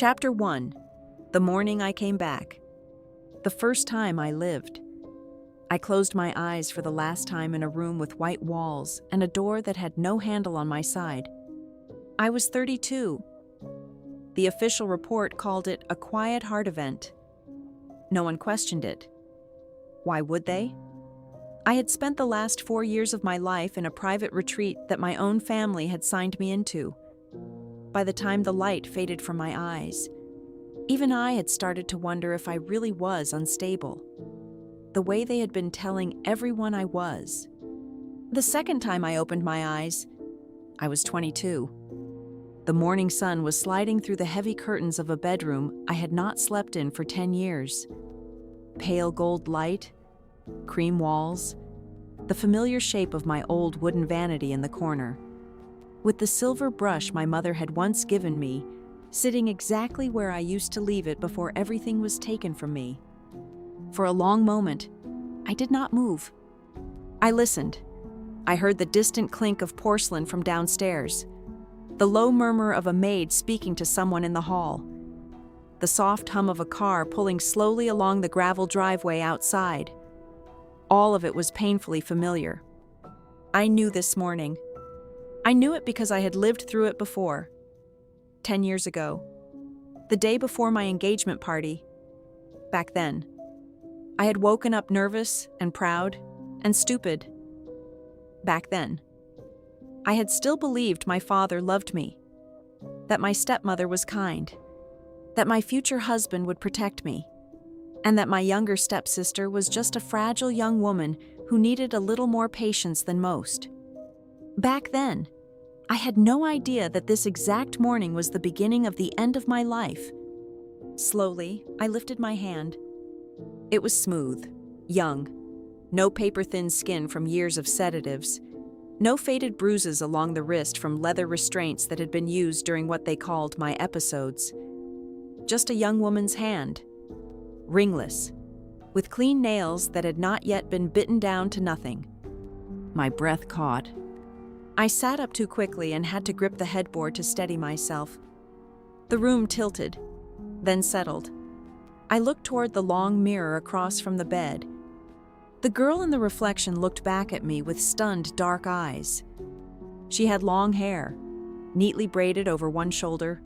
Chapter 1. The morning I came back. The first time I lived. I closed my eyes for the last time in a room with white walls and a door that had no handle on my side. I was 32. The official report called it a quiet heart event. No one questioned it. Why would they? I had spent the last 4 years of my life in a private retreat that my own family had signed me into. By the time the light faded from my eyes, even I had started to wonder if I really was unstable, the way they had been telling everyone I was. The second time I opened my eyes, I was 22. The morning sun was sliding through the heavy curtains of a bedroom I had not slept in for 10 years. Pale gold light, cream walls, the familiar shape of my old wooden vanity in the corner, with the silver brush my mother had once given me, sitting exactly where I used to leave it before everything was taken from me. For a long moment, I did not move. I listened. I heard the distant clink of porcelain from downstairs, the low murmur of a maid speaking to someone in the hall, the soft hum of a car pulling slowly along the gravel driveway outside. All of it was painfully familiar. I knew this morning. I knew it because I had lived through it before. 10 years ago. The day before my engagement party. Back then. I had woken up nervous and proud and stupid. Back then. I had still believed my father loved me, that my stepmother was kind, that my future husband would protect me, and that my younger stepsister was just a fragile young woman who needed a little more patience than most. Back then, I had no idea that this exact morning was the beginning of the end of my life. Slowly, I lifted my hand. It was smooth, young, no paper-thin skin from years of sedatives, no faded bruises along the wrist from leather restraints that had been used during what they called my episodes. Just a young woman's hand, ringless, with clean nails that had not yet been bitten down to nothing. My breath caught. I sat up too quickly and had to grip the headboard to steady myself. The room tilted, then settled. I looked toward the long mirror across from the bed. The girl in the reflection looked back at me with stunned dark eyes. She had long hair, neatly braided over one shoulder,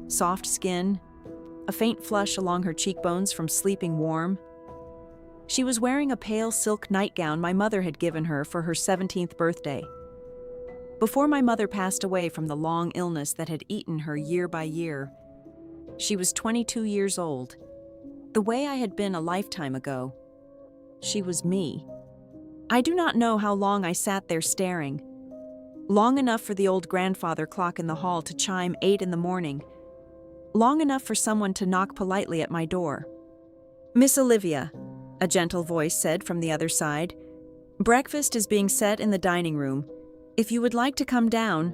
soft skin, a faint flush along her cheekbones from sleeping warm. She was wearing a pale silk nightgown my mother had given her for her 17th birthday. Before my mother passed away from the long illness that had eaten her year by year, she was 22 years old, the way I had been a lifetime ago. She was me. I do not know how long I sat there staring. Long enough for the old grandfather clock in the hall to chime 8 in the morning. Long enough for someone to knock politely at my door. "Miss Olivia," a gentle voice said from the other side, "breakfast is being set in the dining room. If you would like to come down."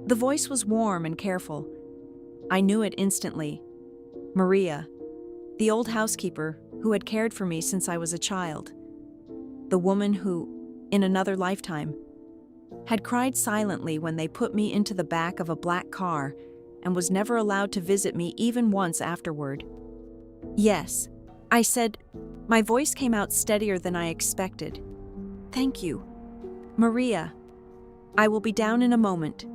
The voice was warm and careful. I knew it instantly. Maria, the old housekeeper who had cared for me since I was a child. The woman who, in another lifetime, had cried silently when they put me into the back of a black car and was never allowed to visit me even once afterward. "Yes," I said. My voice came out steadier than I expected. "Thank you, Maria. I will be down in a moment."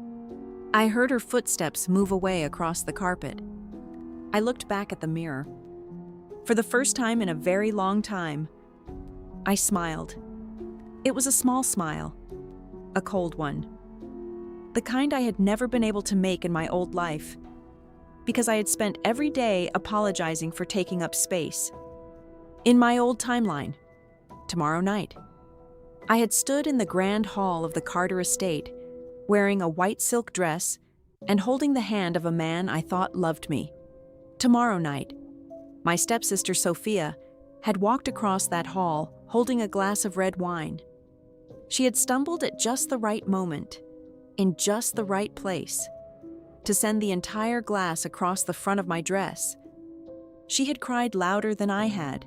I heard her footsteps move away across the carpet. I looked back at the mirror. For the first time in a very long time, I smiled. It was a small smile, a cold one. The kind I had never been able to make in my old life, because I had spent every day apologizing for taking up space. In my old timeline, tomorrow night, I had stood in the grand hall of the Carter estate, wearing a white silk dress and holding the hand of a man I thought loved me. Tomorrow night, my stepsister Sophia had walked across that hall holding a glass of red wine. She had stumbled at just the right moment, in just the right place, to send the entire glass across the front of my dress. She had cried louder than I had.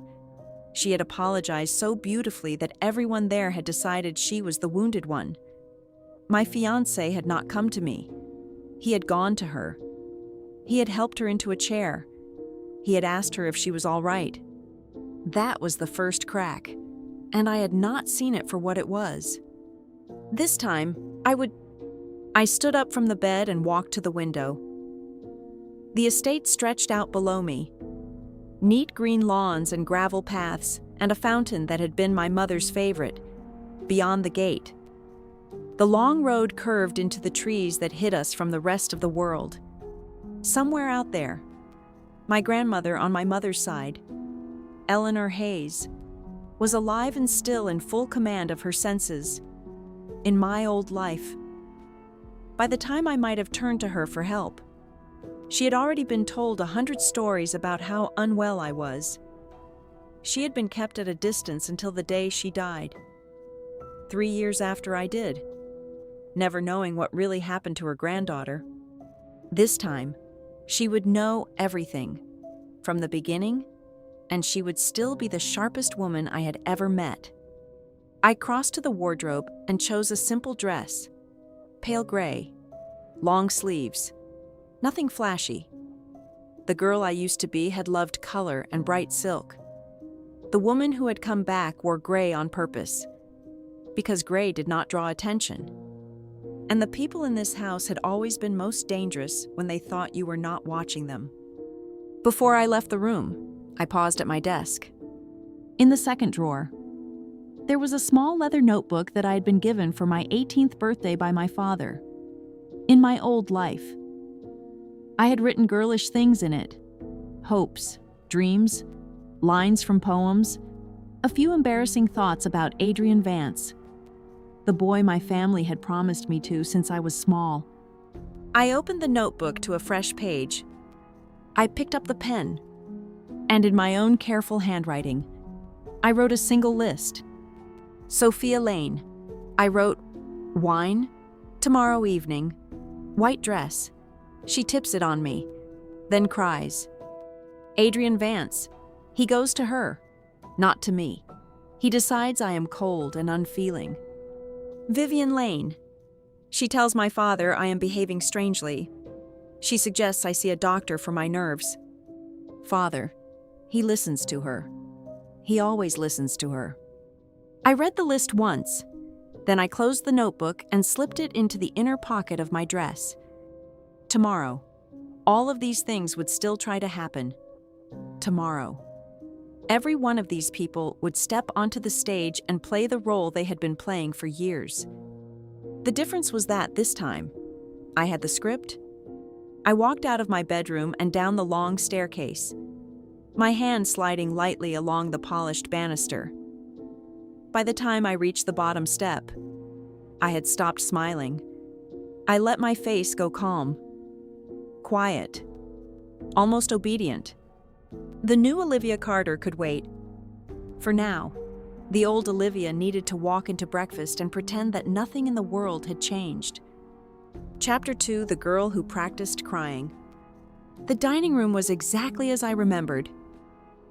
She had apologized so beautifully that everyone there had decided she was the wounded one. My fiancé had not come to me. He had gone to her. He had helped her into a chair. He had asked her if she was all right. That was the first crack, and I had not seen it for what it was. This time, I stood up from the bed and walked to the window. The estate stretched out below me. Neat green lawns and gravel paths, and a fountain that had been my mother's favorite, beyond the gate. The long road curved into the trees that hid us from the rest of the world. Somewhere out there, my grandmother on my mother's side, Eleanor Hayes, was alive and still in full command of her senses. In my old life. By the time I might have turned to her for help, she had already been told 100 stories about how unwell I was. She had been kept at a distance until the day she died. 3 years after I did, never knowing what really happened to her granddaughter. This time, she would know everything, from the beginning, and she would still be the sharpest woman I had ever met. I crossed to the wardrobe and chose a simple dress, pale gray, long sleeves, nothing flashy. The girl I used to be had loved color and bright silk. The woman who had come back wore gray on purpose, because gray did not draw attention. And the people in this house had always been most dangerous when they thought you were not watching them. Before I left the room, I paused at my desk. In the second drawer, there was a small leather notebook that I had been given for my 18th birthday by my father. In my old life, I had written girlish things in it. Hopes, dreams, lines from poems, a few embarrassing thoughts about Adrian Vance, the boy my family had promised me to since I was small. I opened the notebook to a fresh page. I picked up the pen, and in my own careful handwriting, I wrote a single list. Sophia Lane. I wrote, wine, tomorrow evening, white dress. She tips it on me, then cries. Adrian Vance. He goes to her, not to me. He decides I am cold and unfeeling. Vivian Lane. She tells my father I am behaving strangely. She suggests I see a doctor for my nerves. Father. He listens to her. He always listens to her. I read the list once, then I closed the notebook and slipped it into the inner pocket of my dress. Tomorrow, all of these things would still try to happen. Tomorrow. Every one of these people would step onto the stage and play the role they had been playing for years. The difference was that this time, I had the script. I walked out of my bedroom and down the long staircase, my hand sliding lightly along the polished banister. By the time I reached the bottom step, I had stopped smiling. I let my face go calm, quiet, almost obedient. The new Olivia Carter could wait. For now, the old Olivia needed to walk into breakfast and pretend that nothing in the world had changed. Chapter 2: The Girl Who Practiced Crying. The dining room was exactly as I remembered.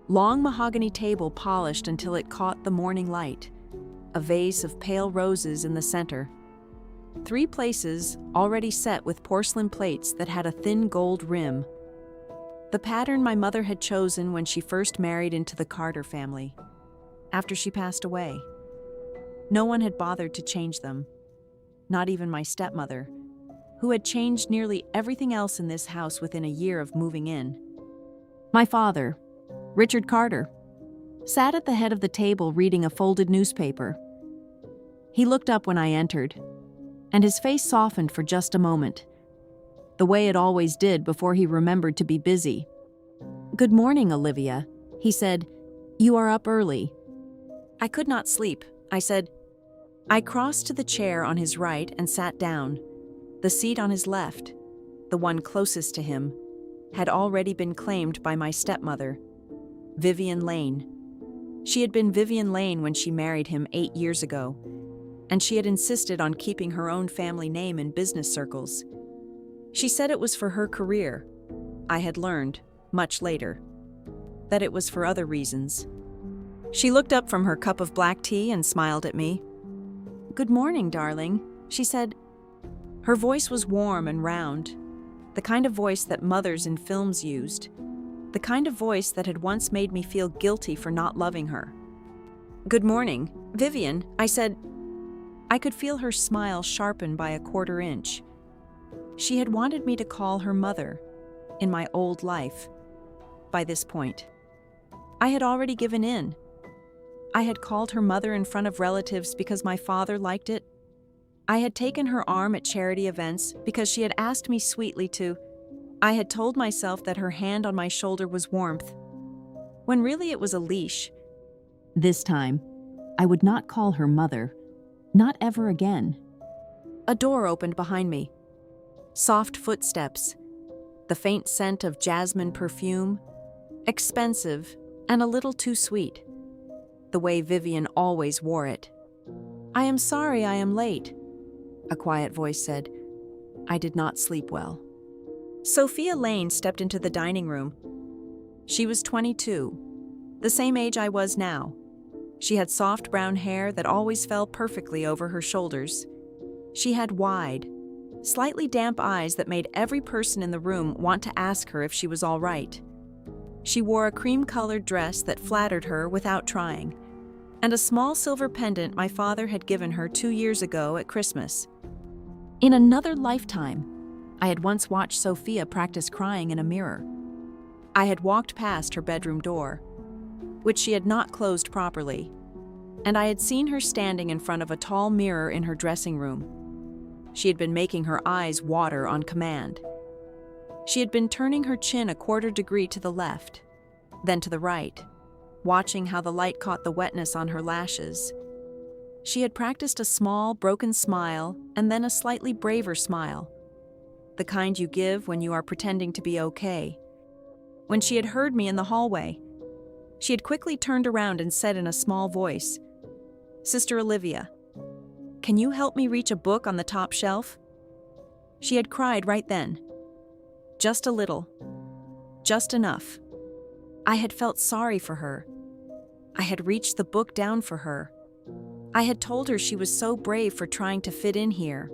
Long mahogany table polished until it caught the morning light. A vase of pale roses in the center. 3 places already set with porcelain plates that had a thin gold rim. The pattern my mother had chosen when she first married into the Carter family, after she passed away. No one had bothered to change them, not even my stepmother, who had changed nearly everything else in this house within a year of moving in. My father, Richard Carter, sat at the head of the table reading a folded newspaper. He looked up when I entered, and his face softened for just a moment, the way it always did before he remembered to be busy. "Good morning, Olivia," he said. "You are up early." I could not sleep, I said. I crossed to the chair on his right and sat down. The seat on his left, the one closest to him, had already been claimed by my stepmother, Vivian Lane. She had been Vivian Lane when she married him 8 years ago, and she had insisted on keeping her own family name in business circles. She said it was for her career. I had learned, much later, that it was for other reasons. She looked up from her cup of black tea and smiled at me. "Good morning, darling," she said. Her voice was warm and round. the kind of voice that mothers in films used, the kind of voice that had once made me feel guilty for not loving her. "Good morning, Vivian," I said. I could feel her smile sharpen by a quarter inch. She had wanted me to call her mother in my old life. By this point, I had already given in. I had called her mother in front of relatives because my father liked it. I had taken her arm at charity events because she had asked me sweetly to. I had told myself that her hand on my shoulder was warmth, when really it was a leash. This time, I would not call her mother, not ever again. A door opened behind me. Soft footsteps, the faint scent of jasmine perfume, expensive and a little too sweet, the way Vivian always wore it. "I am sorry I am late," a quiet voice said. I did not sleep well. Sophia Lane stepped into the dining room. She was 22, the same age I was now. She had soft brown hair that always fell perfectly over her shoulders. She had wide, slightly damp eyes that made every person in the room want to ask her if she was all right. She wore a cream-colored dress that flattered her without trying, and a small silver pendant my father had given her 2 years ago at Christmas. In another lifetime, I had once watched Sophia practice crying in a mirror. I had walked past her bedroom door, which she had not closed properly, and I had seen her standing in front of a tall mirror in her dressing room. She had been making her eyes water on command. She had been turning her chin a quarter degree to the left, then to the right, watching how the light caught the wetness on her lashes. She had practiced a small, broken smile and then a slightly braver smile, the kind you give when you are pretending to be okay. When she had heard me in the hallway, she had quickly turned around and said in a small voice, "Sister Olivia, can you help me reach a book on the top shelf?" She had cried right then. Just a little. Just enough. I had felt sorry for her. I had reached the book down for her. I had told her she was so brave for trying to fit in here.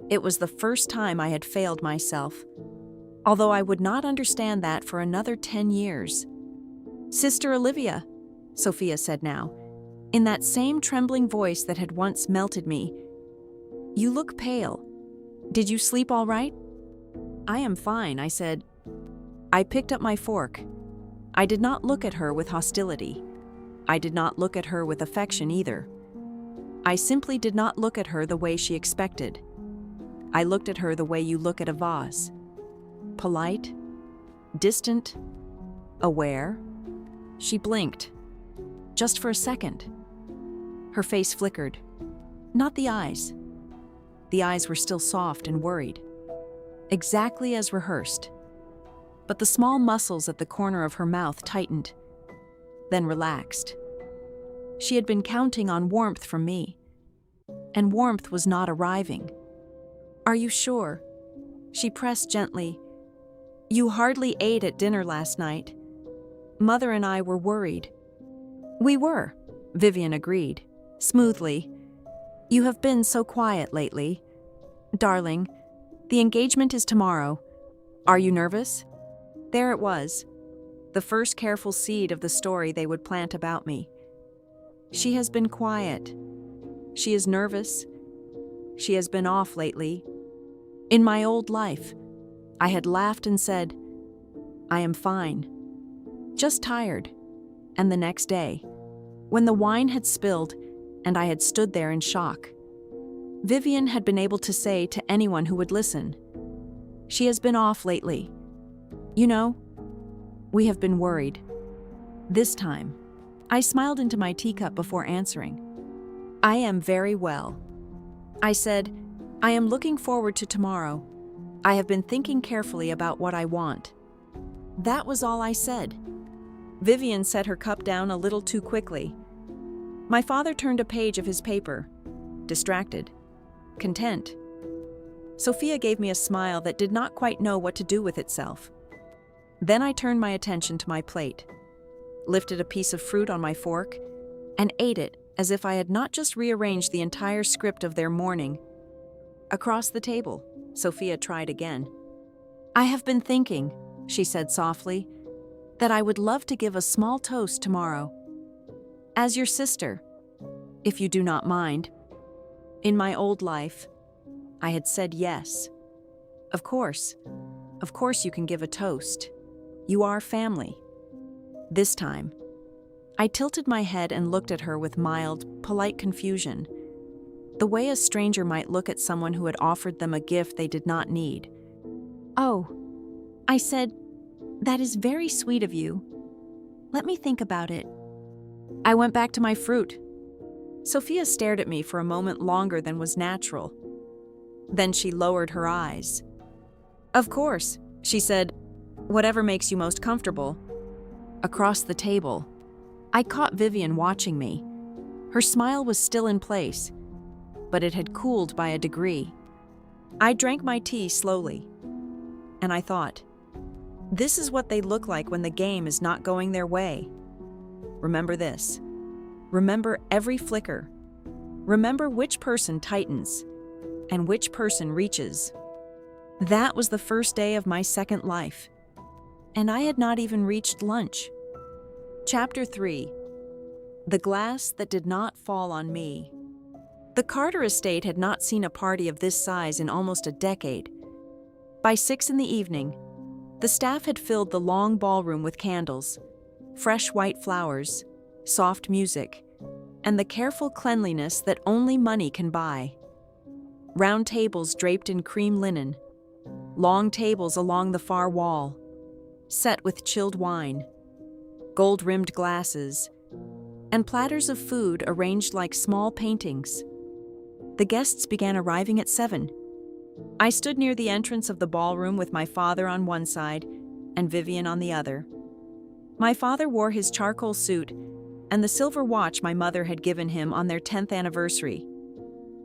It was the first time I had failed myself, although I would not understand that for another 10 years. "Sister Olivia," Sophia said now, in that same trembling voice that had once melted me, "you look pale. Did you sleep all right?" "I am fine," I said. I picked up my fork. I did not look at her with hostility. I did not look at her with affection either. I simply did not look at her the way she expected. I looked at her the way you look at a vase. Polite, distant, aware. She blinked. Just for a second. Her face flickered. Not the eyes. The eyes were still soft and worried, exactly as rehearsed. But the small muscles at the corner of her mouth tightened, then relaxed. She had been counting on warmth from me, and warmth was not arriving. "Are you sure?" She pressed gently. "You hardly ate at dinner last night. Mother and I were worried." "We were," Vivian agreed, smoothly. "You have been so quiet lately. Darling, the engagement is tomorrow. Are you nervous?" There it was, the first careful seed of the story they would plant about me. She has been quiet. She is nervous. She has been off lately. In my old life, I had laughed and said, "I am fine. Just tired." And the next day, when the wine had spilled and I had stood there in shock, Vivian had been able to say to anyone who would listen, "She has been off lately. You know, we have been worried." This time, I smiled into my teacup before answering. "I am very well." I said, "I am looking forward to tomorrow. I have been thinking carefully about what I want." That was all I said. Vivian set her cup down a little too quickly. My father turned a page of his paper, distracted, content. Sophia gave me a smile that did not quite know what to do with itself. Then I turned my attention to my plate, lifted a piece of fruit on my fork, and ate it as if I had not just rearranged the entire script of their morning. Across the table, Sophia tried again. "I have been thinking," she said softly, "that I would love to give a small toast tomorrow. As your sister, if you do not mind. In my old life, I had said yes. Of course you can give a toast. You are family. This time, I tilted my head and looked at her with mild, polite confusion, the way a stranger might look at someone who had offered them a gift they did not need. "Oh," I said, "that is very sweet of you. Let me think about it." I went back to my fruit. Sophia stared at me for a moment longer than was natural. Then she lowered her eyes. "Of course," she said, "whatever makes you most comfortable." Across the table, I caught Vivian watching me. Her smile was still in place, but it had cooled by a degree. I drank my tea slowly, and I thought, this is what they look like when the game is not going their way. Remember this. Remember every flicker. Remember which person tightens and which person reaches. That was the first day of my second life, and I had not even reached lunch. Chapter 3. The glass that did not fall on me. The Carter estate had not seen a party of this size in almost a decade. By 6 in the evening, the staff had filled the long ballroom with candles, fresh white flowers, soft music, and the careful cleanliness that only money can buy. Round tables draped in cream linen, long tables along the far wall, set with chilled wine, gold-rimmed glasses, and platters of food arranged like small paintings. The guests began arriving at 7. I stood near the entrance of the ballroom with my father on one side and Vivian on the other. My father wore his charcoal suit and the silver watch my mother had given him on their 10th anniversary.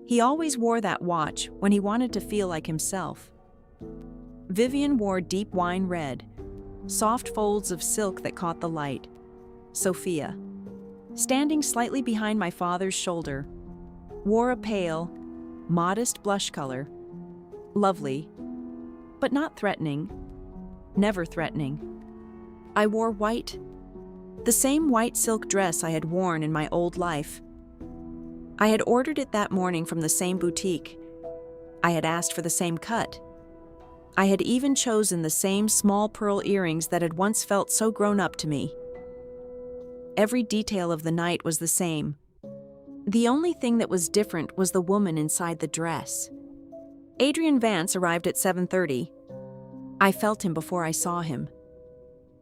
He always wore that watch when he wanted to feel like himself. Vivian wore deep wine red, soft folds of silk that caught the light. Sophia, standing slightly behind my father's shoulder, wore a pale, modest blush color. Lovely, but not threatening, never threatening. I wore white, the same white silk dress I had worn in my old life. I had ordered it that morning from the same boutique. I had asked for the same cut. I had even chosen the same small pearl earrings that had once felt so grown up to me. Every detail of the night was the same. The only thing that was different was the woman inside the dress. Adrian Vance arrived at 7:30. I felt him before I saw him.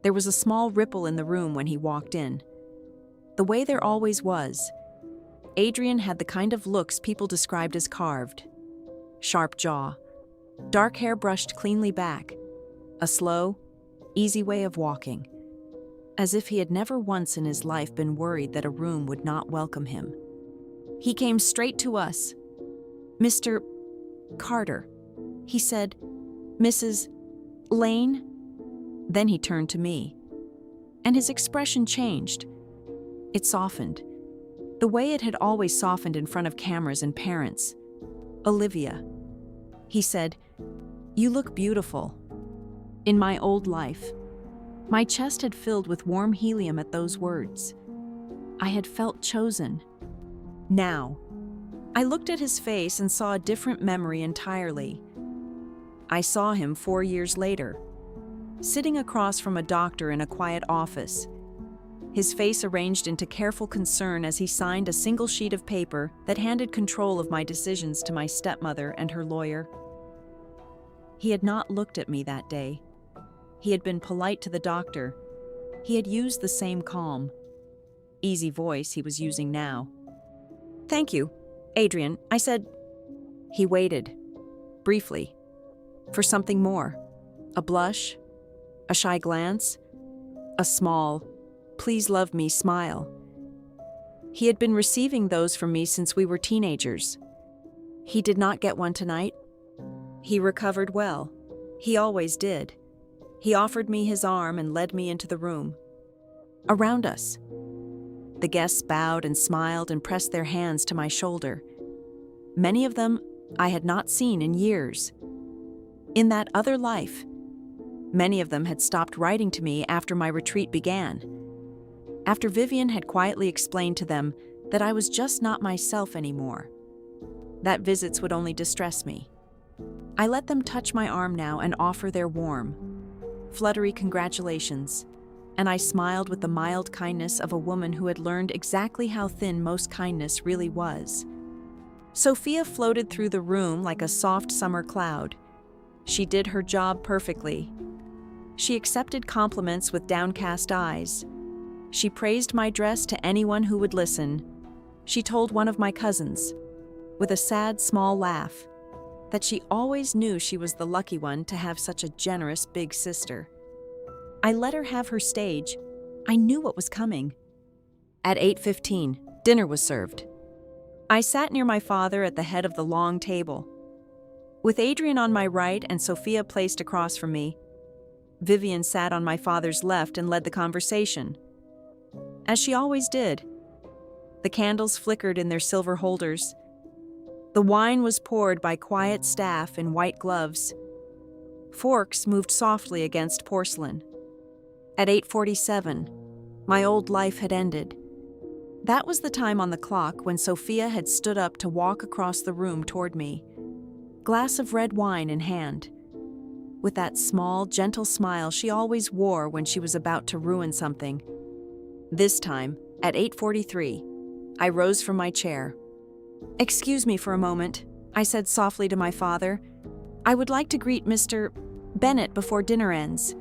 There was a small ripple in the room when he walked in. The way there always was, Adrian had the kind of looks people described as carved. Sharp jaw, dark hair brushed cleanly back, a slow, easy way of walking, as if he had never once in his life been worried that a room would not welcome him. He came straight to us. "Mr. Carter," he said. "Mrs. Lane?" Then he turned to me, and his expression changed. It softened, the way it had always softened in front of cameras and parents. "Olivia," he said, "you look beautiful." In my old life, my chest had filled with warm helium at those words. I had felt chosen. Now, I looked at his face and saw a different memory entirely. I saw him 4 years later, sitting across from a doctor in a quiet office, his face arranged into careful concern as he signed a single sheet of paper that handed control of my decisions to my stepmother and her lawyer. He had not looked at me that day. He had been polite to the doctor. He had used the same calm, easy voice he was using now. "Thank you, Adrian," I said. He waited, briefly, for something more. A blush, a shy glance, a small, "please love me" smile. He had been receiving those from me since we were teenagers. He did not get one tonight. He recovered well. He always did. He offered me his arm and led me into the room. Around us, the guests bowed and smiled and pressed their hands to my shoulder. Many of them I had not seen in years. In that other life, Many of them had stopped writing to me after my retreat began. After Vivian had quietly explained to them that I was just not myself anymore. That visits would only distress me. I let them touch my arm now and offer their warm, fluttery congratulations, and I smiled with the mild kindness of a woman who had learned exactly how thin most kindness really was. Sophia floated through the room like a soft summer cloud. She did her job perfectly. She accepted compliments with downcast eyes. She praised my dress to anyone who would listen. She told one of my cousins, with a sad small laugh, that she always knew she was the lucky one to have such a generous big sister. I let her have her stage. I knew what was coming. At 8:15, dinner was served. I sat near my father at the head of the long table. With Adrian on my right and Sophia placed across from me, Vivian sat on my father's left and led the conversation. As she always did. The candles flickered in their silver holders. The wine was poured by quiet staff in white gloves. Forks moved softly against porcelain. At 8:47, my old life had ended. That was the time on the clock when Sophia had stood up to walk across the room toward me, glass of red wine in hand, with that small, gentle smile she always wore when she was about to ruin something. This time, at 8:43, I rose from my chair. "Excuse me for a moment," I said softly to my father. "I would like to greet Mr. Bennett before dinner ends.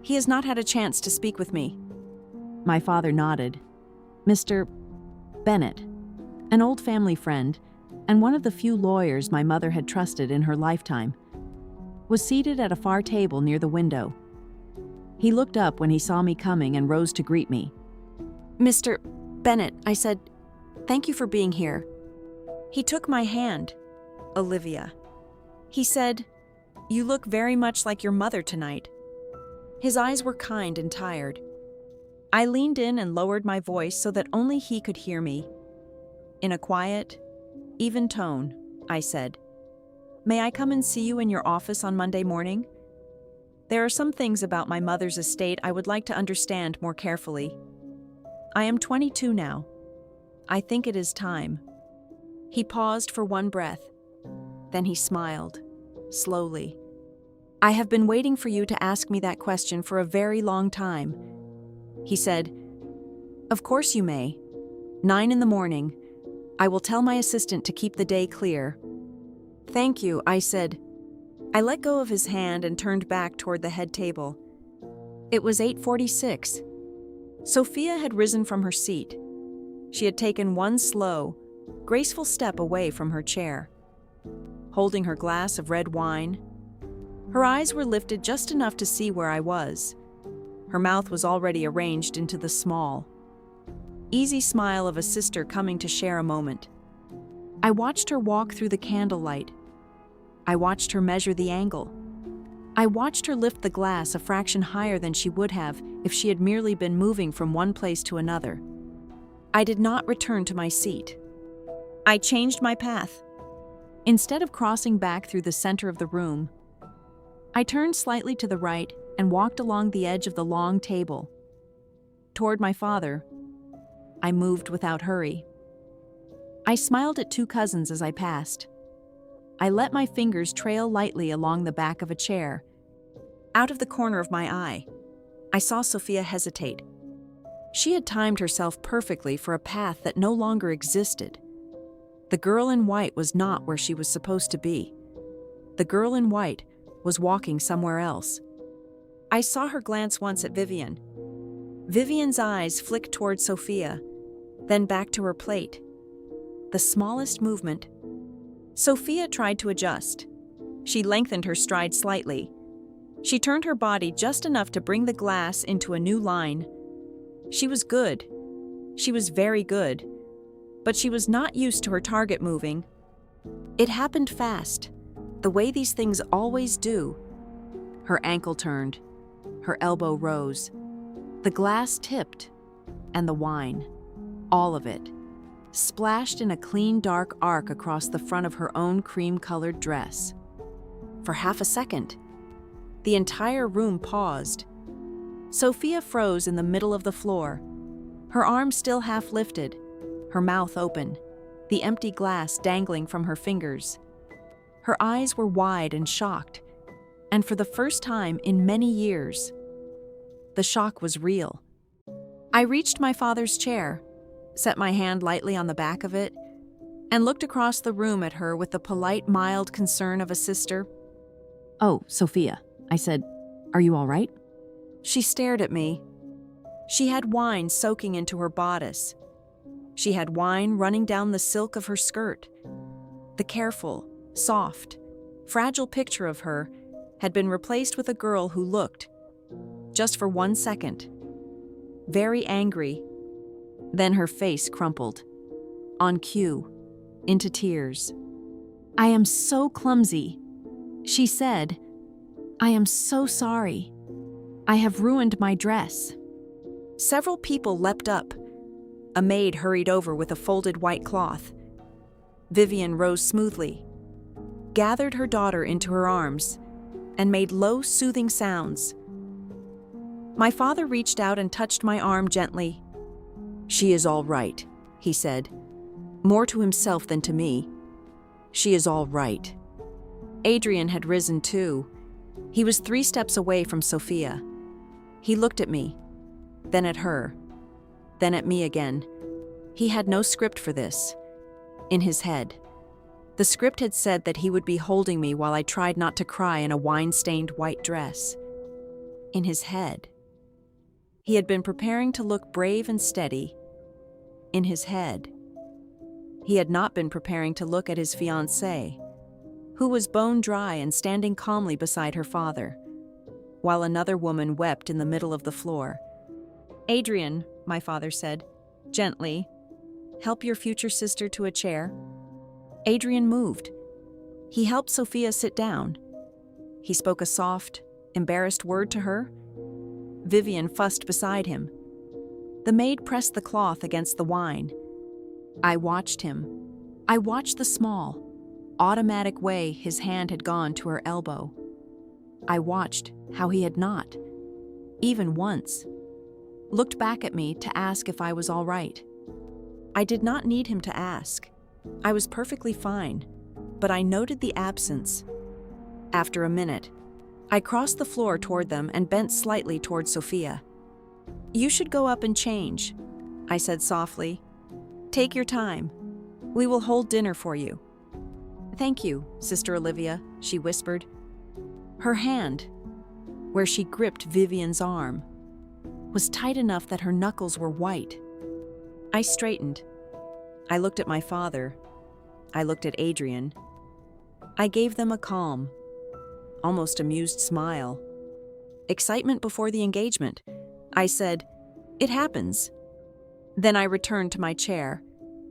He has not had a chance to speak with me." My father nodded. Mr. Bennett, an old family friend, and one of the few lawyers my mother had trusted in her lifetime, was seated at a far table near the window. He looked up when he saw me coming and rose to greet me. "Mr. Bennett," I said, "thank you for being here." He took my hand. "Olivia." He said, "You look very much like your mother tonight." His eyes were kind and tired. I leaned in and lowered my voice so that only he could hear me. In a quiet, even tone, I said, "May I come and see you in your office on Monday morning? There are some things about my mother's estate I would like to understand more carefully. I am 22 now. I think it is time." He paused for one breath. Then he smiled, slowly. "I have been waiting for you to ask me that question for a very long time." He said, "Of course you may. 9 in the morning. I will tell my assistant to keep the day clear." "Thank you," I said. I let go of his hand and turned back toward the head table. It was 8:46. Sophia had risen from her seat. She had taken one slow, graceful step away from her chair. Holding her glass of red wine, her eyes were lifted just enough to see where I was. Her mouth was already arranged into the small, easy smile of a sister coming to share a moment. I watched her walk through the candlelight. I watched her measure the angle. I watched her lift the glass a fraction higher than she would have if she had merely been moving from one place to another. I did not return to my seat. I changed my path. Instead of crossing back through the center of the room, I turned slightly to the right and walked along the edge of the long table. Toward my father, I moved without hurry. I smiled at 2 cousins as I passed. I let my fingers trail lightly along the back of a chair. Out of the corner of my eye, I saw Sophia hesitate. She had timed herself perfectly for a path that no longer existed. The girl in white was not where she was supposed to be. The girl in white was walking somewhere else. I saw her glance once at Vivian. Vivian's eyes flicked toward Sophia, then back to her plate. The smallest movement. Sophia tried to adjust. She lengthened her stride slightly. She turned her body just enough to bring the glass into a new line. She was good. She was very good. But she was not used to her target moving. It happened fast, the way these things always do. Her ankle turned. Her elbow rose. The glass tipped, and the wine, all of it, splashed in a clean dark arc across the front of her own cream-colored dress. For half a second, The entire room paused. Sophia froze in the middle of the floor, her arms still half lifted, her mouth open, the empty glass dangling from her fingers. Her eyes were wide and shocked, and for the first time in many years, the shock was real. I reached my father's chair, set my hand lightly on the back of it, and looked across the room at her with the polite, mild concern of a sister. "Oh, Sophia," I said, "are you all right?" She stared at me. She had wine soaking into her bodice. She had wine running down the silk of her skirt. The careful, soft, fragile picture of her had been replaced with a girl who looked, just for 1 second, very angry. Then her face crumpled, on cue, into tears. "I am so clumsy," she said. "I am so sorry. I have ruined my dress." Several people leapt up. A maid hurried over with a folded white cloth. Vivian rose smoothly, gathered her daughter into her arms, and made low, soothing sounds. My father reached out and touched my arm gently. "She is all right," he said, more to himself than to me. "She is all right." Adrian had risen too. He was 3 steps away from Sophia. He looked at me, then at her, then at me again. He had no script for this. In his head, the script had said that he would be holding me while I tried not to cry in a wine-stained white dress. In his head, he had been preparing to look brave and steady. In his head, he had not been preparing to look at his fiancé, who was bone dry and standing calmly beside her father, while another woman wept in the middle of the floor. "Adrian," my father said, gently, "help your future sister to a chair." Adrian moved. He helped Sophia sit down. He spoke a soft, embarrassed word to her. Vivian fussed beside him. The maid pressed the cloth against the wine. I watched him. I watched the small, automatic way his hand had gone to her elbow. I watched how he had not, even once, looked back at me to ask if I was all right. I did not need him to ask. I was perfectly fine, but I noted the absence. After a minute, I crossed the floor toward them and bent slightly toward Sophia. "You should go up and change," I said softly. "Take your time. We will hold dinner for you." "Thank you, Sister Olivia," she whispered. Her hand, where she gripped Vivian's arm, was tight enough that her knuckles were white. I straightened. I looked at my father. I looked at Adrian. I gave them a calm, almost amused smile. Excitement before the engagement. I said, "It happens." Then I returned to my chair,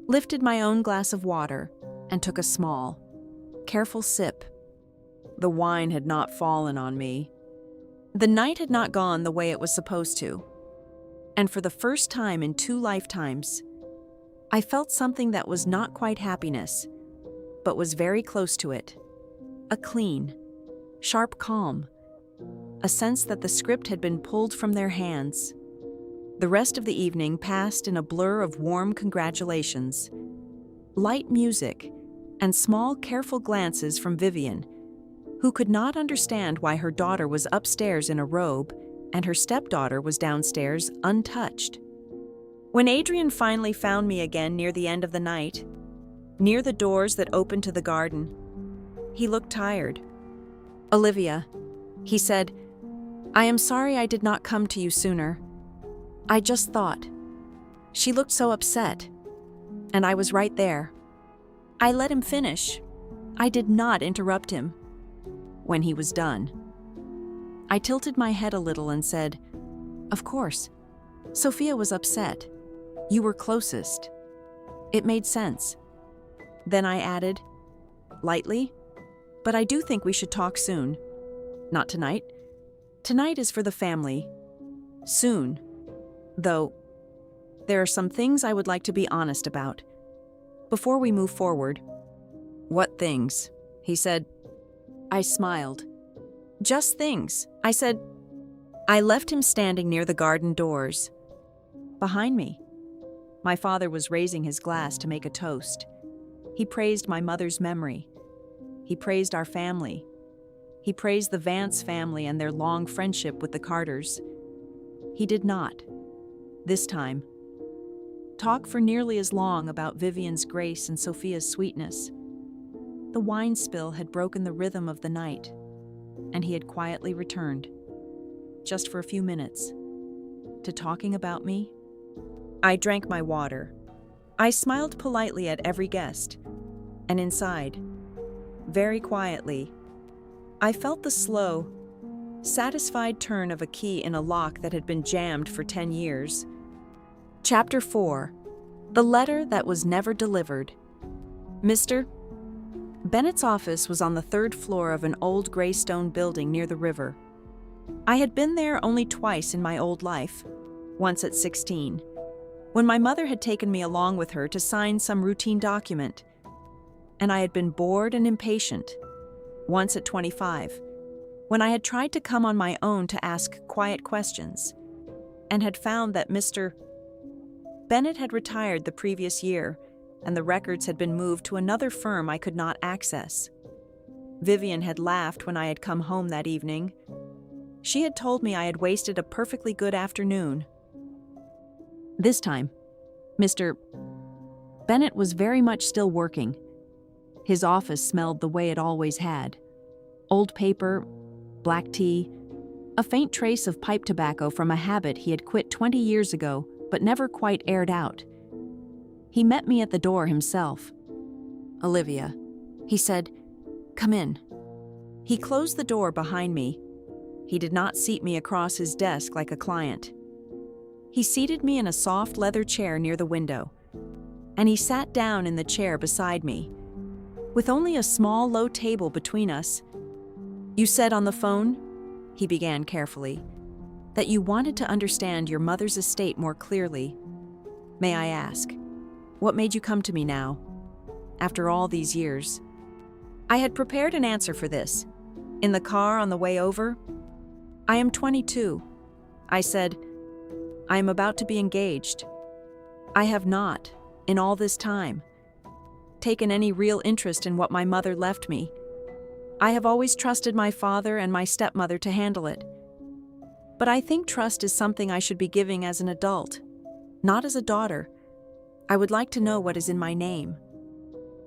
lifted my own glass of water, and took a small, careful sip. The wine had not fallen on me. The night had not gone the way it was supposed to. And for the first time in 2 lifetimes, I felt something that was not quite happiness, but was very close to it. A clean, sharp calm. A sense that the script had been pulled from their hands. The rest of the evening passed in a blur of warm congratulations, light music, and small, careful glances from Vivian, who could not understand why her daughter was upstairs in a robe and her stepdaughter was downstairs untouched. When Adrian finally found me again near the end of the night, near the doors that opened to the garden, he looked tired. "Olivia," he said, "I am sorry I did not come to you sooner. I just thought." She looked so upset, and I was right there. I let him finish. I did not interrupt him. When he was done, I tilted my head a little and said, "Of course. Sophia was upset. You were closest." It made sense. Then I added, lightly, "But I do think we should talk soon. Not tonight. Tonight is for the family. Soon. Though, there are some things I would like to be honest about. Before we move forward." "What things?" he said. I smiled. Just things, I said. I left him standing near the garden doors. Behind me, my father was raising his glass to make a toast. He praised my mother's memory. He praised our family. He praised the Vance family and their long friendship with the Carters. He did not, this time, talk for nearly as long about Vivian's grace and Sophia's sweetness. The wine spill had broken the rhythm of the night, and he had quietly returned, just for a few minutes, to talking about me. I drank my water. I smiled politely at every guest, and inside, very quietly, I felt the slow, satisfied turn of a key in a lock that had been jammed for 10 years. Chapter 4. The Letter That Was Never Delivered. Mr. Bennett's office was on the 3rd floor of an old gray stone building near the river. I had been there only twice in my old life, once at 16, when my mother had taken me along with her to sign some routine document, and I had been bored and impatient, once at 25, when I had tried to come on my own to ask quiet questions, and had found that Mr. Bennett had retired the previous year, and the records had been moved to another firm I could not access. Vivian had laughed when I had come home that evening. She had told me I had wasted a perfectly good afternoon. This time, Mr. Bennett was very much still working. His office smelled the way it always had. Old paper, black tea, a faint trace of pipe tobacco from a habit he had quit 20 years ago but never quite aired out. He met me at the door himself. "Olivia," he said, "come in." He closed the door behind me. He did not seat me across his desk like a client. He seated me in a soft leather chair near the window, and he sat down in the chair beside me, with only a small, low table between us. "You said on the phone," he began carefully, "that you wanted to understand your mother's estate more clearly. May I ask, what made you come to me now, after all these years?" I had prepared an answer for this. In the car on the way over, "I am 22. I said, "I am about to be engaged. I have not, in all this time, taken any real interest in what my mother left me. I have always trusted my father and my stepmother to handle it. But I think trust is something I should be giving as an adult, not as a daughter. I would like to know what is in my name."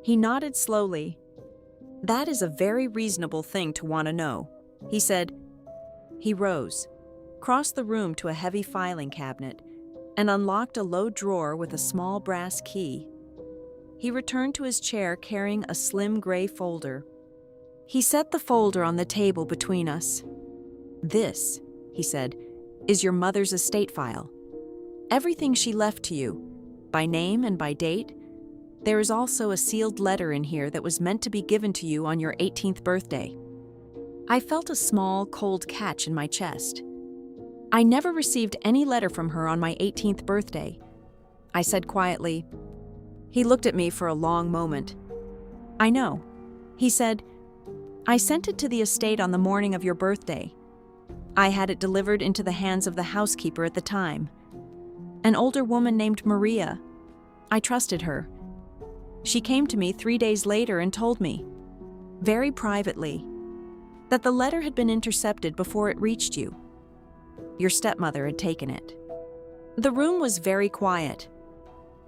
He nodded slowly. "That is a very reasonable thing to want to know," he said. He rose, crossed the room to a heavy filing cabinet, and unlocked a low drawer with a small brass key. He returned to his chair carrying a slim gray folder. He set the folder on the table between us. "This," he said, "is your mother's estate file. Everything she left to you, by name and by date. There is also a sealed letter in here that was meant to be given to you on your 18th birthday." I felt a small, cold catch in my chest. "I never received any letter from her on my 18th birthday," I said quietly. He looked at me for a long moment. "I know," he said. "I sent it to the estate on the morning of your birthday. I had it delivered into the hands of the housekeeper at the time. An older woman named Maria. I trusted her. She came to me 3 days later and told me, very privately, that the letter had been intercepted before it reached you. Your stepmother had taken it." The room was very quiet.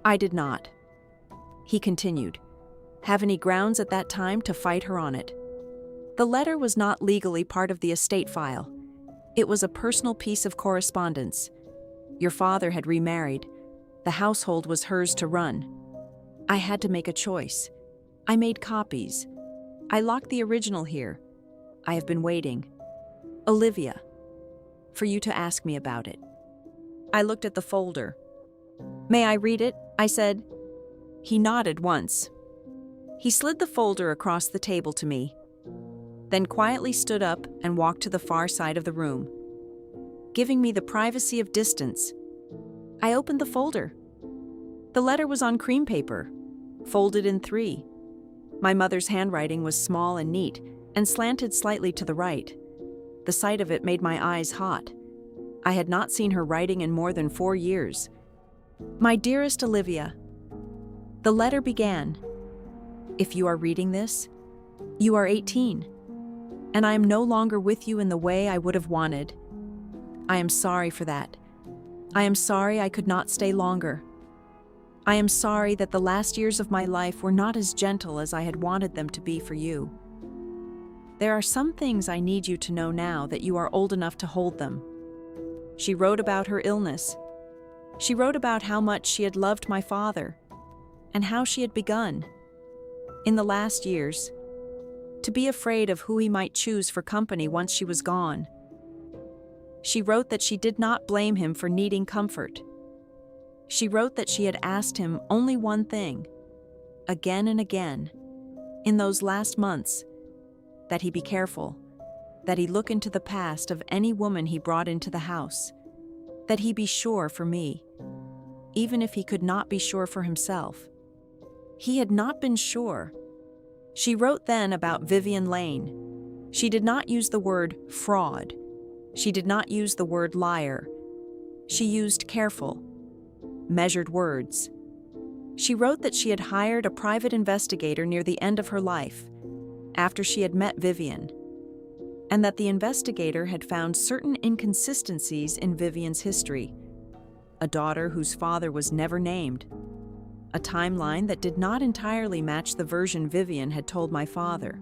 I did not. He continued, "Have any grounds at that time to fight her on it? The letter was not legally part of the estate file. It was a personal piece of correspondence. Your father had remarried. The household was hers to run. I had to make a choice. I made copies. I locked the original here. I have been waiting, Olivia, for you to ask me about it." I looked at the folder. "May I read it?" I said. He nodded once. He slid the folder across the table to me, then quietly stood up and walked to the far side of the room, giving me the privacy of distance. I opened the folder. The letter was on cream paper, folded in 3. My mother's handwriting was small and neat, and slanted slightly to the right. The sight of it made my eyes hot. I had not seen her writing in more than 4 years. My dearest Olivia, the letter began. If you are reading this, you are 18, and I am no longer with you in the way I would have wanted. I am sorry for that. I am sorry I could not stay longer. I am sorry that the last years of my life were not as gentle as I had wanted them to be for you. There are some things I need you to know now that you are old enough to hold them. She wrote about her illness. She wrote about how much she had loved my father, and how she had begun, in the last years, to be afraid of who he might choose for company once she was gone. She wrote that she did not blame him for needing comfort. She wrote that she had asked him only one thing, again and again, in those last months, that he be careful, that he look into the past of any woman he brought into the house, that he be sure for me, even if he could not be sure for himself. He had not been sure. She wrote then about Vivian Lane. She did not use the word fraud. She did not use the word liar. She used careful, measured words. She wrote that she had hired a private investigator near the end of her life, after she had met Vivian, and that the investigator had found certain inconsistencies in Vivian's history: a daughter whose father was never named, a timeline that did not entirely match the version Vivian had told my father,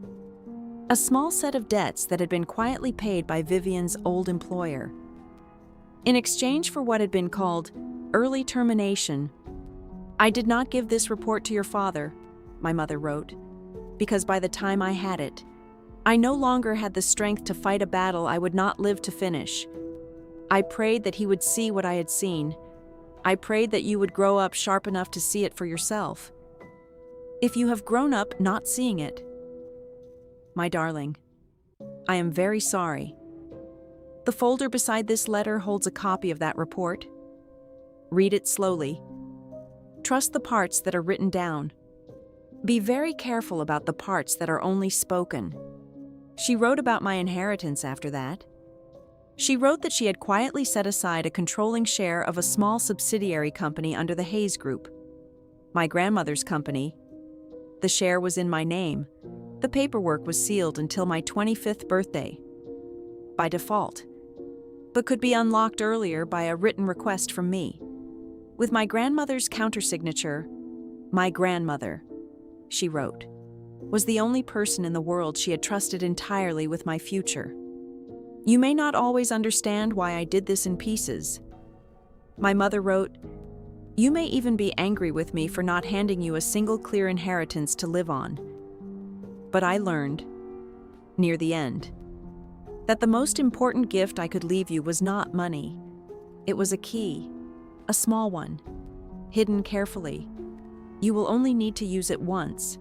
a small set of debts that had been quietly paid by Vivian's old employer. In exchange for what had been called early termination, I did not give this report to your father, my mother wrote, because by the time I had it, I no longer had the strength to fight a battle I would not live to finish. I prayed that he would see what I had seen. I prayed that you would grow up sharp enough to see it for yourself. If you have grown up not seeing it, my darling, I am very sorry. The folder beside this letter holds a copy of that report. Read it slowly. Trust the parts that are written down. Be very careful about the parts that are only spoken. She wrote about my inheritance after that. She wrote that she had quietly set aside a controlling share of a small subsidiary company under the Hayes Group, my grandmother's company. The share was in my name. The paperwork was sealed until my 25th birthday, by default, but could be unlocked earlier by a written request from me. With my grandmother's countersignature, my grandmother, she wrote, was the only person in the world she had trusted entirely with my future. You may not always understand why I did this in pieces. My mother wrote, you may even be angry with me for not handing you a single clear inheritance to live on. But I learned, near the end, that the most important gift I could leave you was not money. It was a key, a small one, hidden carefully. You will only need to use it once.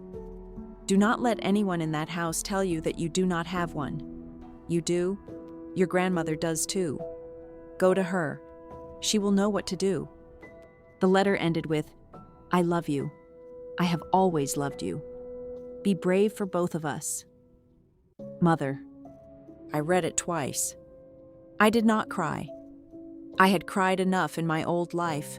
Do not let anyone in that house tell you that you do not have one. You do. Your grandmother does too. Go to her. She will know what to do. The letter ended with, I love you. I have always loved you. Be brave for both of us. Mother. I read it twice. I did not cry. I had cried enough in my old life.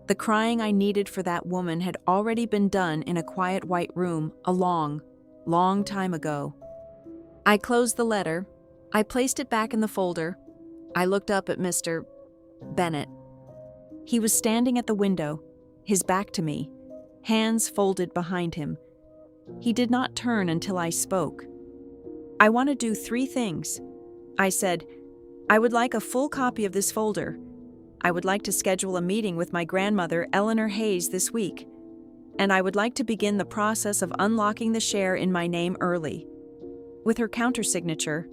The crying I needed for that woman had already been done in a quiet white room a long, long time ago. I closed the letter. I placed it back in the folder. I looked up at Mr. Bennett. He was standing at the window, his back to me, hands folded behind him. He did not turn until I spoke. I want to do 3 things. I said, I would like a full copy of this folder. I would like to schedule a meeting with my grandmother, Eleanor Hayes, this week. And I would like to begin the process of unlocking the share in my name early, with her countersignature.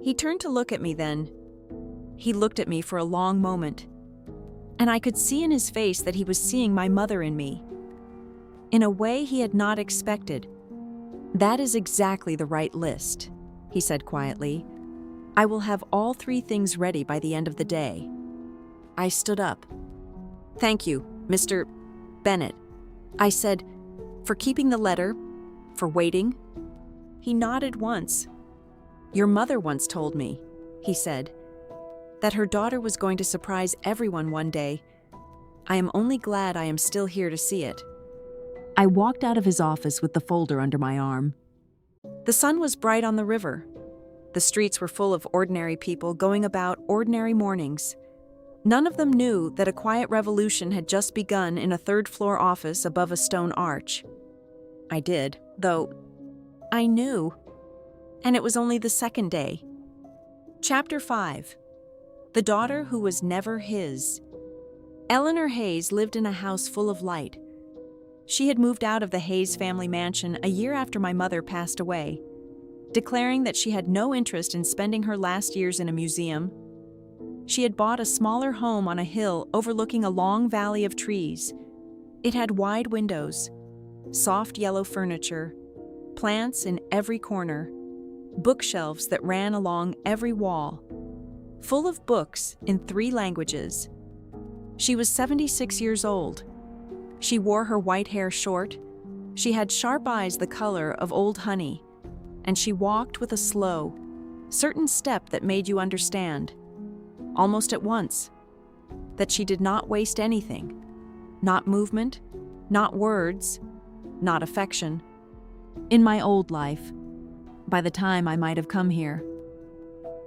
He turned to look at me then. He looked at me for a long moment, and I could see in his face that he was seeing my mother in me, in a way he had not expected. That is exactly the right list, he said quietly. I will have all 3 things ready by the end of the day. I stood up. Thank you, Mr. Bennett, I said, for keeping the letter, for waiting. He nodded once. "Your mother once told me," he said, "that her daughter was going to surprise everyone one day. I am only glad I am still here to see it." I walked out of his office with the folder under my arm. The sun was bright on the river. The streets were full of ordinary people going about ordinary mornings. None of them knew that a quiet revolution had just begun in a third-floor office above a stone arch. I did, though. I knew. And it was only the second day. Chapter 5. The Daughter Who Was Never His. Eleanor Hayes lived in a house full of light. She had moved out of the Hayes family mansion a year after my mother passed away, declaring that she had no interest in spending her last years in a museum. She had bought a smaller home on a hill overlooking a long valley of trees. It had wide windows, soft yellow furniture, plants in every corner, bookshelves that ran along every wall, full of books in 3 languages. She was 76 years old. She wore her white hair short. She had sharp eyes the color of old honey, and she walked with a slow, certain step that made you understand, almost at once, that she did not waste anything, not movement, not words, not affection. In my old life, by the time I might have come here,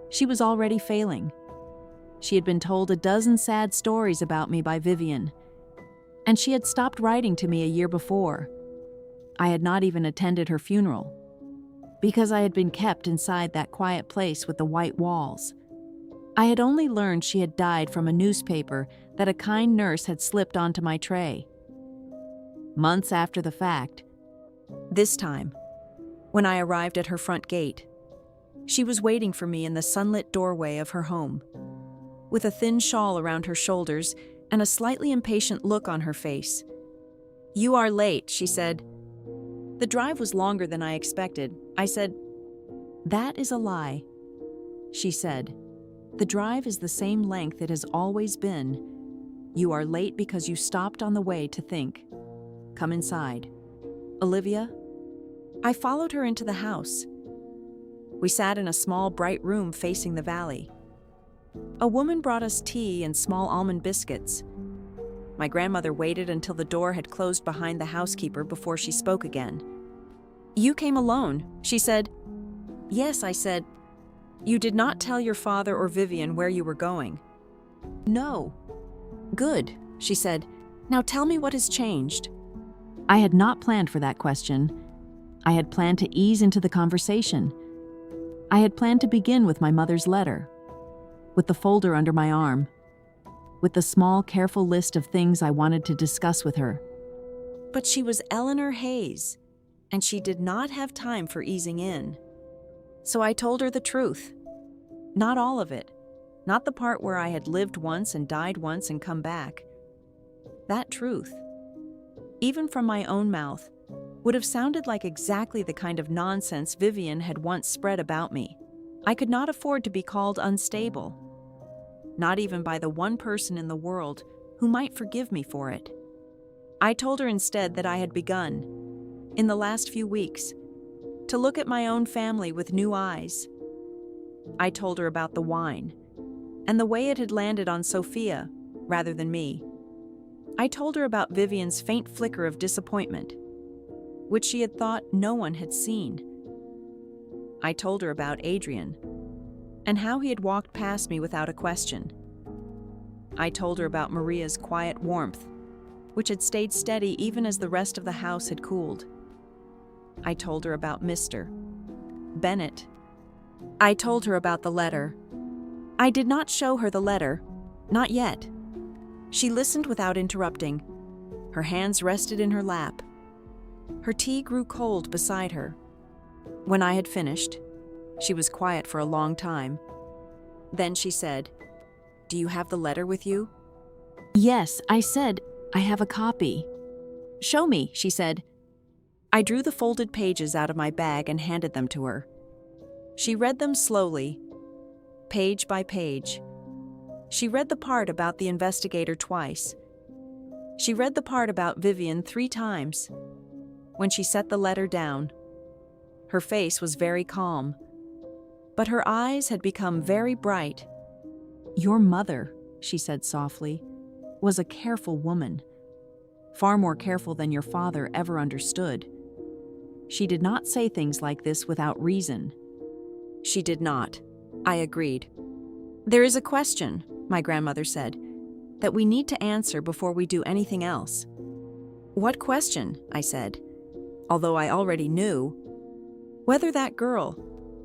she was already failing. She had been told a dozen sad stories about me by Vivian, and she had stopped writing to me a year before. I had not even attended her funeral, because I had been kept inside that quiet place with the white walls. I had only learned she had died from a newspaper that a kind nurse had slipped onto my tray. Months after the fact, This time, when I arrived at her front gate, she was waiting for me in the sunlit doorway of her home, with a thin shawl around her shoulders and a slightly impatient look on her face. "You are late," she said. "The drive was longer than I expected." I said, "That is a lie." She said, "The drive is the same length it has always been. You are late because you stopped on the way to think. Come inside." "Olivia?" I followed her into the house. We sat in a small, bright room facing the valley. A woman brought us tea and small almond biscuits. My grandmother waited until the door had closed behind the housekeeper before she spoke again. "You came alone," she said. "Yes," I said. "You did not tell your father or Vivian where you were going." "No." "Good," she said. "Now tell me what has changed." I had not planned for that question. I had planned to ease into the conversation. I had planned to begin with my mother's letter, with the folder under my arm, with the small, careful list of things I wanted to discuss with her. But she was Eleanor Hayes, and she did not have time for easing in. So I told her the truth. Not all of it. Not the part where I had lived once and died once and come back. That truth, even from my own mouth, would have sounded like exactly the kind of nonsense Vivian had once spread about me. I could not afford to be called unstable, not even by the one person in the world who might forgive me for it. I told her instead that I had begun, in the last few weeks, to look at my own family with new eyes. I told her about the wine, and the way it had landed on Sophia rather than me. I told her about Vivian's faint flicker of disappointment, which she had thought no one had seen. I told her about Adrian, and how he had walked past me without a question. I told her about Maria's quiet warmth, which had stayed steady even as the rest of the house had cooled. I told her about Mr. Bennett. I told her about the letter. I did not show her the letter, not yet. She listened without interrupting. Her hands rested in her lap. Her tea grew cold beside her. When I had finished, she was quiet for a long time. Then she said, "Do you have the letter with you?" "Yes," I said, "I have a copy." "Show me," she said. I drew the folded pages out of my bag and handed them to her. She read them slowly, page by page. She read the part about the investigator twice. She read the part about Vivian 3 times. When she set the letter down, her face was very calm. but her eyes had become very bright. "Your mother," she said softly, "was a careful woman, far more careful than your father ever understood. She did not say things like this without reason." She did not. I agreed. "There is a question," my grandmother said, "that we need to answer before we do anything else." "What question?" I said, although I already knew. "Whether that girl,"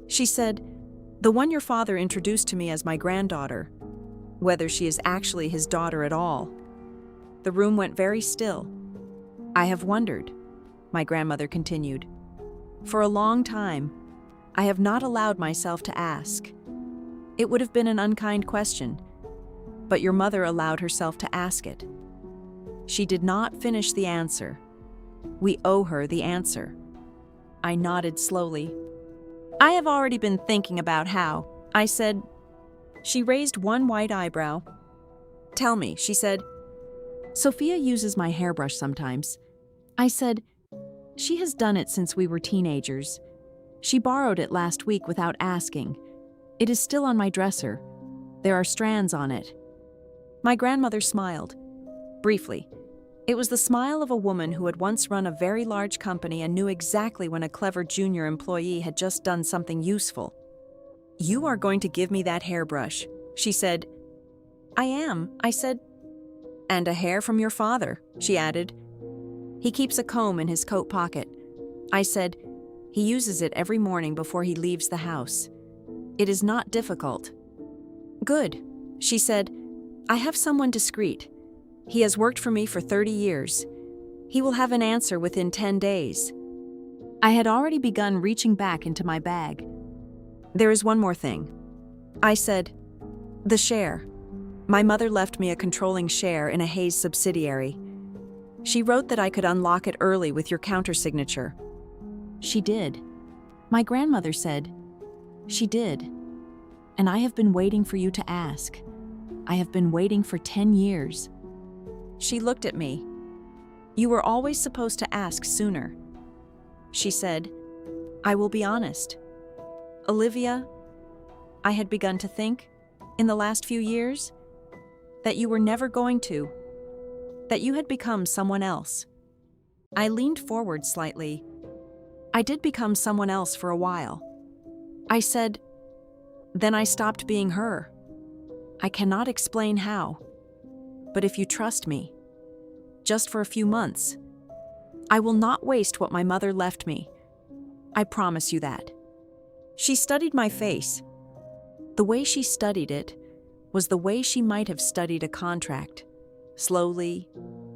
she said, "the one your father introduced to me as my granddaughter, whether she is actually his daughter at all." The room went very still. "I have wondered," my grandmother continued. "For a long time, I have not allowed myself to ask. It would have been an unkind question, but your mother allowed herself to ask it. She did not finish the answer. We owe her the answer." I nodded slowly. "I have already been thinking about how," I said. She raised one white eyebrow. "Tell me," she said. "Sophia uses my hairbrush sometimes." I said, "She has done it since we were teenagers. She borrowed it last week without asking. It is still on my dresser. There are strands on it." My grandmother smiled. Briefly. It was the smile of a woman who had once run a very large company and knew exactly when a clever junior employee had just done something useful. "You are going to give me that hairbrush," she said. "I am," I said. "And a hair from your father," she added. "He keeps a comb in his coat pocket." I said, "He uses it every morning before he leaves the house. It is not difficult." "Good," she said. "I have someone discreet. He has worked for me for 30 years. He will have an answer within 10 days. I had already begun reaching back into my bag. "There is one more thing." I said, "The share. My mother left me a controlling share in a Hayes subsidiary. She wrote that I could unlock it early with your countersignature." She did. My grandmother said, "She did. And I have been waiting for you to ask. I have been waiting for 10 years. She looked at me. "You were always supposed to ask sooner." She said, "I will be honest. Olivia, I had begun to think, in the last few years, that you were never going to, that you had become someone else." I leaned forward slightly. "I did become someone else for a while." I said, "Then I stopped being her. I cannot explain how. But if you trust me, just for a few months, I will not waste what my mother left me. I promise you that." She studied my face. The way she studied it was the way she might have studied a contract, slowly,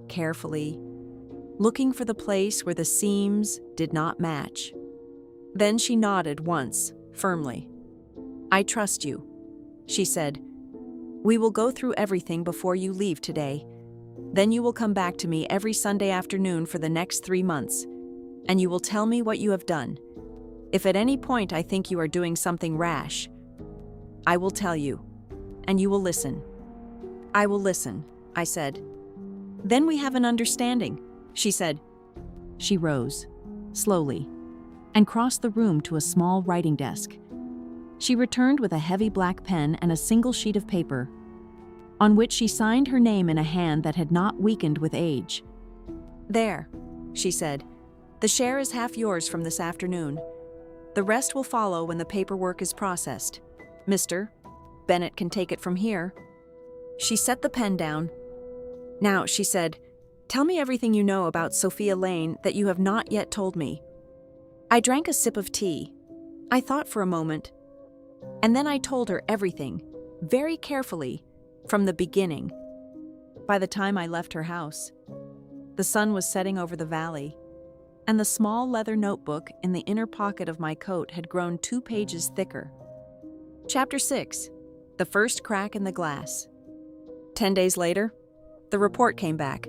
carefully, looking for the place where the seams did not match. Then she nodded once, firmly. "I trust you," she said. "We will go through everything before you leave today. Then you will come back to me every Sunday afternoon for the next 3 months, and you will tell me what you have done. If at any point I think you are doing something rash, I will tell you, and you will listen." "I will listen," I said. "Then we have an understanding," she said. She rose, slowly, and crossed the room to a small writing desk. She returned with a heavy black pen and a single sheet of paper, on which she signed her name in a hand that had not weakened with age. "There," she said. "The share is half yours from this afternoon. The rest will follow when the paperwork is processed. Mr. Bennett can take it from here." She set the pen down. "Now," she said, "tell me everything you know about Sophia Lane that you have not yet told me." I drank a sip of tea. I thought for a moment. And then I told her everything, very carefully, from the beginning. By the time I left her house, the sun was setting over the valley, and the small leather notebook in the inner pocket of my coat had grown 2 pages thicker. Chapter 6. The First Crack in the Glass. 10 days later, the report came back.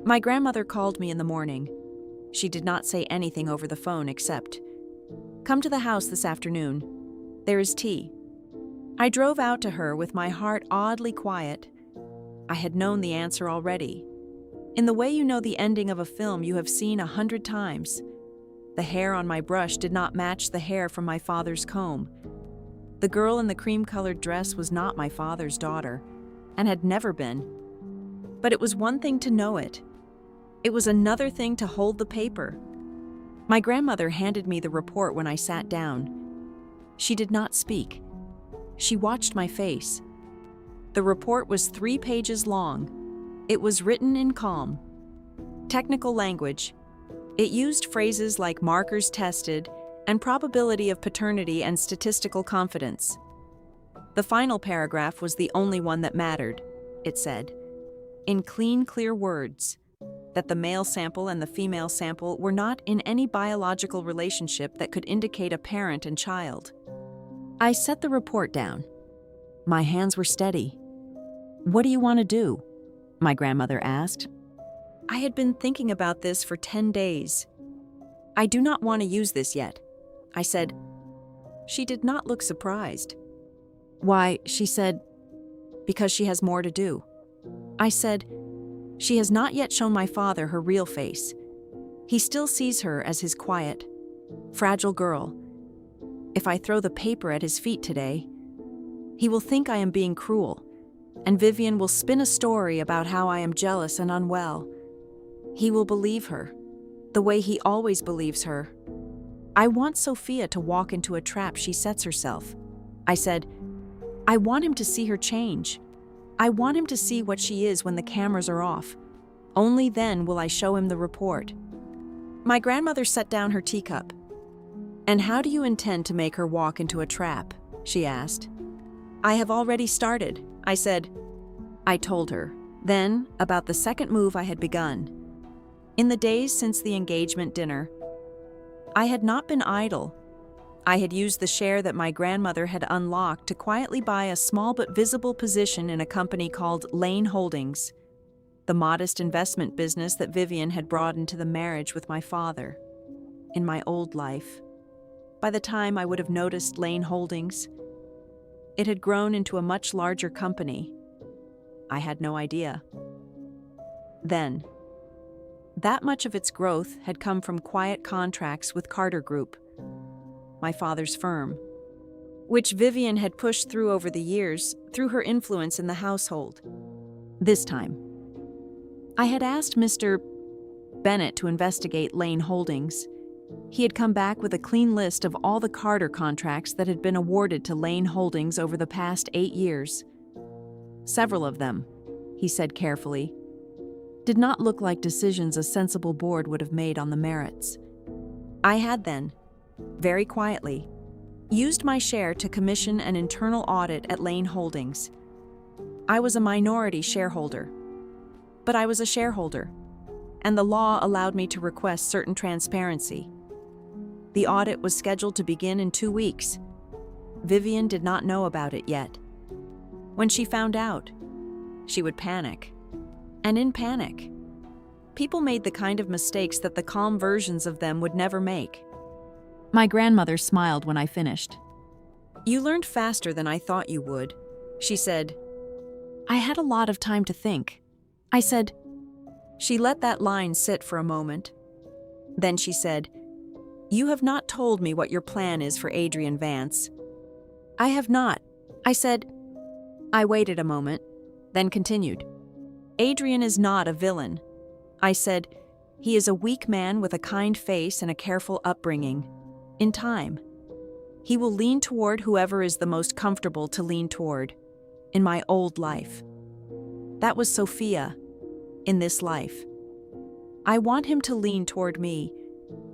My grandmother called me in the morning. She did not say anything over the phone except, "Come to the house this afternoon. There is tea." I drove out to her with my heart oddly quiet. I had known the answer already. In the way you know the ending of a film you have seen 100 times. The hair on my brush did not match the hair from my father's comb. The girl in the cream-colored dress was not my father's daughter, and had never been. But it was one thing to know it. It was another thing to hold the paper. My grandmother handed me the report when I sat down. She did not speak. She watched my face. The report was 3 pages long. It was written in calm, technical language. It used phrases like markers tested and probability of paternity and statistical confidence. The final paragraph was the only one that mattered, it said, in clean, clear words, that the male sample and the female sample were not in any biological relationship that could indicate a parent and child. I set the report down. My hands were steady. "What do you want to do?" my grandmother asked. I had been thinking about this for 10 days. "I do not want to use this yet," I said. She did not look surprised. "Why?" she said. "Because she has more to do." I said, "She has not yet shown my father her real face. He still sees her as his quiet, fragile girl. If I throw the paper at his feet today, he will think I am being cruel, and Vivian will spin a story about how I am jealous and unwell. He will believe her, the way he always believes her. I want Sophia to walk into a trap she sets herself." I said, "I want him to see her change. I want him to see what she is when the cameras are off. Only then will I show him the report." My grandmother set down her teacup. "And how do you intend to make her walk into a trap?" she asked. "I have already started," I said. I told her, then, about the second move I had begun. In the days since the engagement dinner, I had not been idle. I had used the share that my grandmother had unlocked to quietly buy a small but visible position in a company called Lane Holdings, the modest investment business that Vivian had brought into the marriage with my father. In my old life, by the time I would have noticed Lane Holdings, it had grown into a much larger company. I had no idea. Then, that much of its growth had come from quiet contracts with Carter Group, my father's firm, which Vivian had pushed through over the years through her influence in the household. This time, I had asked Mr. Bennett to investigate Lane Holdings. He had come back with a clean list of all the Carter contracts that had been awarded to Lane Holdings over the past 8 years. Several of them, he said carefully, did not look like decisions a sensible board would have made on the merits. I had then, very quietly, used my share to commission an internal audit at Lane Holdings. I was a minority shareholder, but I was a shareholder, and the law allowed me to request certain transparency. The audit was scheduled to begin in 2 weeks. Vivian did not know about it yet. When she found out, she would panic. And in panic, people made the kind of mistakes that the calm versions of them would never make. My grandmother smiled when I finished. "You learned faster than I thought you would," she said. "I had a lot of time to think," I said. She let that line sit for a moment. Then she said, "You have not told me what your plan is for Adrian Vance." "I have not," I said. I waited a moment, then continued. "Adrian is not a villain," I said. "He is a weak man with a kind face and a careful upbringing. In time, he will lean toward whoever is the most comfortable to lean toward. In my old life, that was Sophia. In this life, I want him to lean toward me,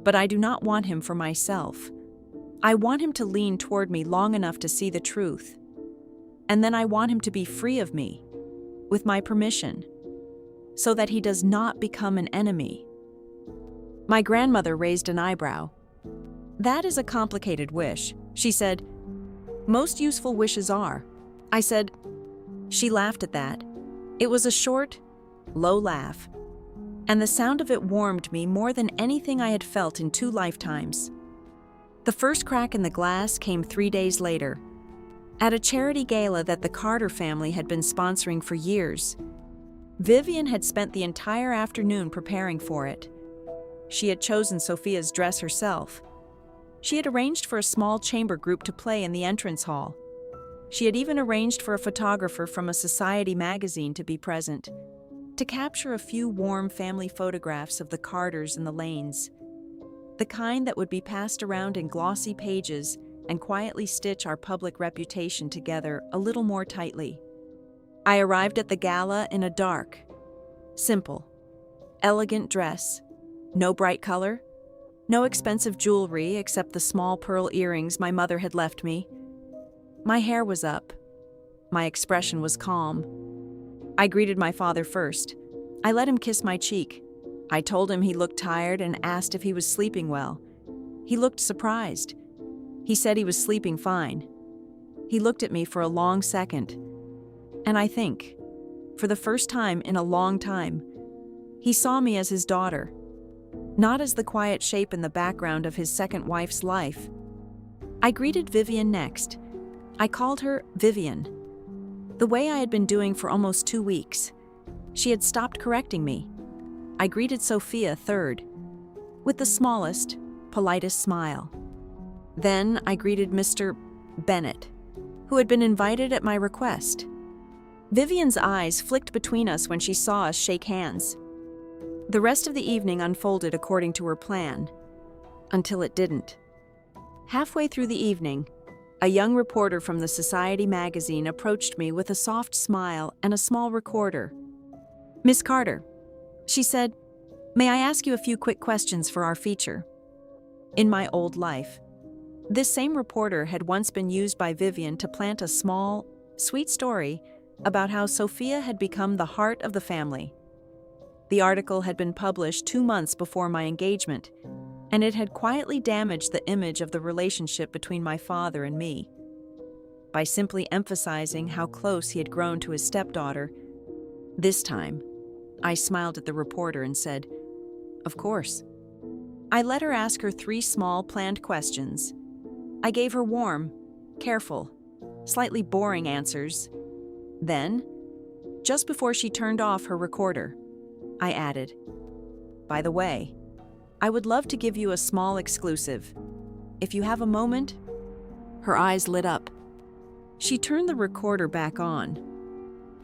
but I do not want him for myself. I want him to lean toward me long enough to see the truth, and then I want him to be free of me, with my permission, so that he does not become an enemy." My grandmother raised an eyebrow. "That is a complicated wish," she said. "Most useful wishes are," I said. She laughed at that. It was a short, low laugh, and the sound of it warmed me more than anything I had felt in 2 lifetimes. The first crack in the glass came 3 days later, at a charity gala that the Carter family had been sponsoring for years. Vivian had spent the entire afternoon preparing for it. She had chosen Sophia's dress herself. She had arranged for a small chamber group to play in the entrance hall. She had even arranged for a photographer from a society magazine to be present, to capture a few warm family photographs of the Carters and the Lanes, the kind that would be passed around in glossy pages and quietly stitch our public reputation together a little more tightly. I arrived at the gala in a dark, simple, elegant dress. No bright color, no expensive jewelry except the small pearl earrings my mother had left me. My hair was up. My expression was calm. I greeted my father first. I let him kiss my cheek. I told him he looked tired and asked if he was sleeping well. He looked surprised. He said he was sleeping fine. He looked at me for a long second, and I think, for the first time in a long time, he saw me as his daughter, not as the quiet shape in the background of his second wife's life. I greeted Vivian next. I called her Vivian, the way I had been doing for almost 2 weeks. She had stopped correcting me. I greeted Sophia third, with the smallest, politest smile. Then I greeted Mr. Bennett, who had been invited at my request. Vivian's eyes flicked between us when she saw us shake hands. The rest of the evening unfolded according to her plan, until it didn't. Halfway through the evening, a young reporter from the Society magazine approached me with a soft smile and a small recorder. "Miss Carter," she said, "may I ask you a few quick questions for our feature?" In my old life, this same reporter had once been used by Vivian to plant a small, sweet story about how Sophia had become the heart of the family. The article had been published 2 months before my engagement, and it had quietly damaged the image of the relationship between my father and me. By simply emphasizing how close he had grown to his stepdaughter, this time, I smiled at the reporter and said, "Of course." I let her ask her 3 small, planned questions. I gave her warm, careful, slightly boring answers. Then, just before she turned off her recorder, I added, "By the way, I would love to give you a small exclusive. If you have a moment." Her eyes lit up. She turned the recorder back on.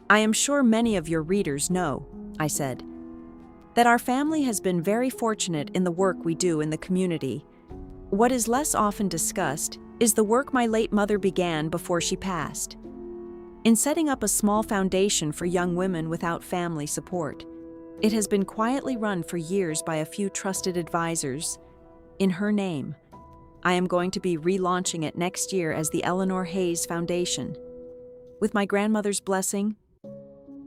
"I am sure many of your readers know," I said, "that our family has been very fortunate in the work we do in the community. What is less often discussed is the work my late mother began before she passed, in setting up a small foundation for young women without family support. It has been quietly run for years by a few trusted advisors. In her name, I am going to be relaunching it next year as the Eleanor Hayes Foundation. With my grandmother's blessing,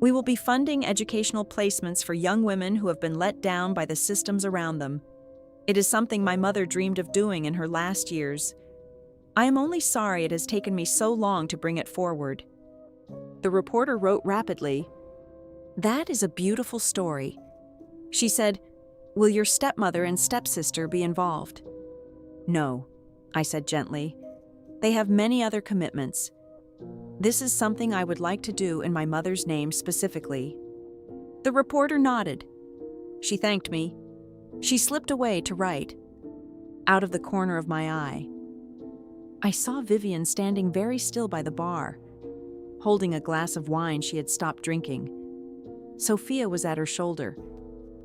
we will be funding educational placements for young women who have been let down by the systems around them. It is something my mother dreamed of doing in her last years. I am only sorry it has taken me so long to bring it forward." The reporter wrote rapidly, "That is a beautiful story." She said, "Will your stepmother and stepsister be involved?" "No," I said gently. "They have many other commitments. This is something I would like to do in my mother's name specifically." The reporter nodded. She thanked me. She slipped away to write. Out of the corner of my eye, I saw Vivian standing very still by the bar, holding a glass of wine she had stopped drinking. Sophia was at her shoulder.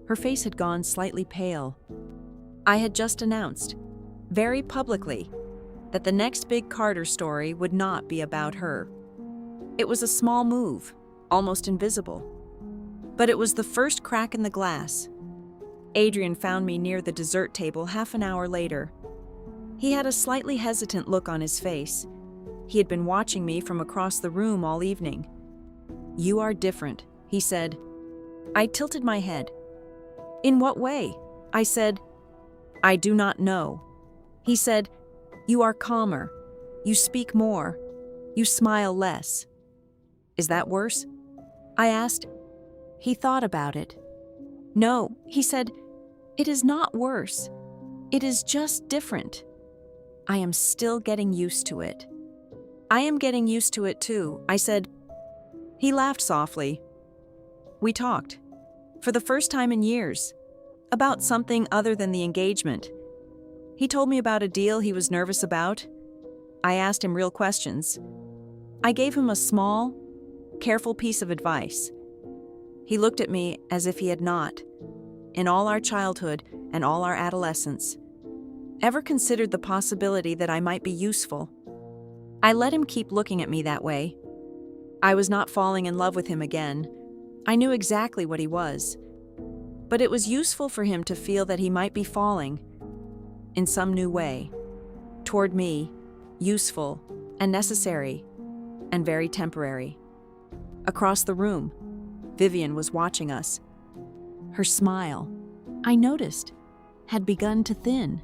Her face had gone slightly pale. I had just announced, very publicly, that the next big Carter story would not be about her. It was a small move, almost invisible. But it was the first crack in the glass. Adrian found me near the dessert table half an hour later. He had a slightly hesitant look on his face. He had been watching me from across the room all evening. "You are different," he said. I tilted my head. "In what way?" I said. "I do not know." He said, "You are calmer. You speak more. You smile less." "Is that worse?" I asked. He thought about it. "No," he said, "it is not worse. It is just different. I am still getting used to it." "I am getting used to it too," I said. He laughed softly. We talked, for the first time in years, about something other than the engagement. He told me about a deal he was nervous about. I asked him real questions. I gave him a small, careful piece of advice. He looked at me as if he had not, in all our childhood and all our adolescence, ever considered the possibility that I might be useful. I let him keep looking at me that way. I was not falling in love with him again. I knew exactly what he was. But it was useful for him to feel that he might be falling, in some new way, toward me, useful and necessary, and very temporary. Across the room, Vivian was watching us. Her smile, I noticed, had begun to thin.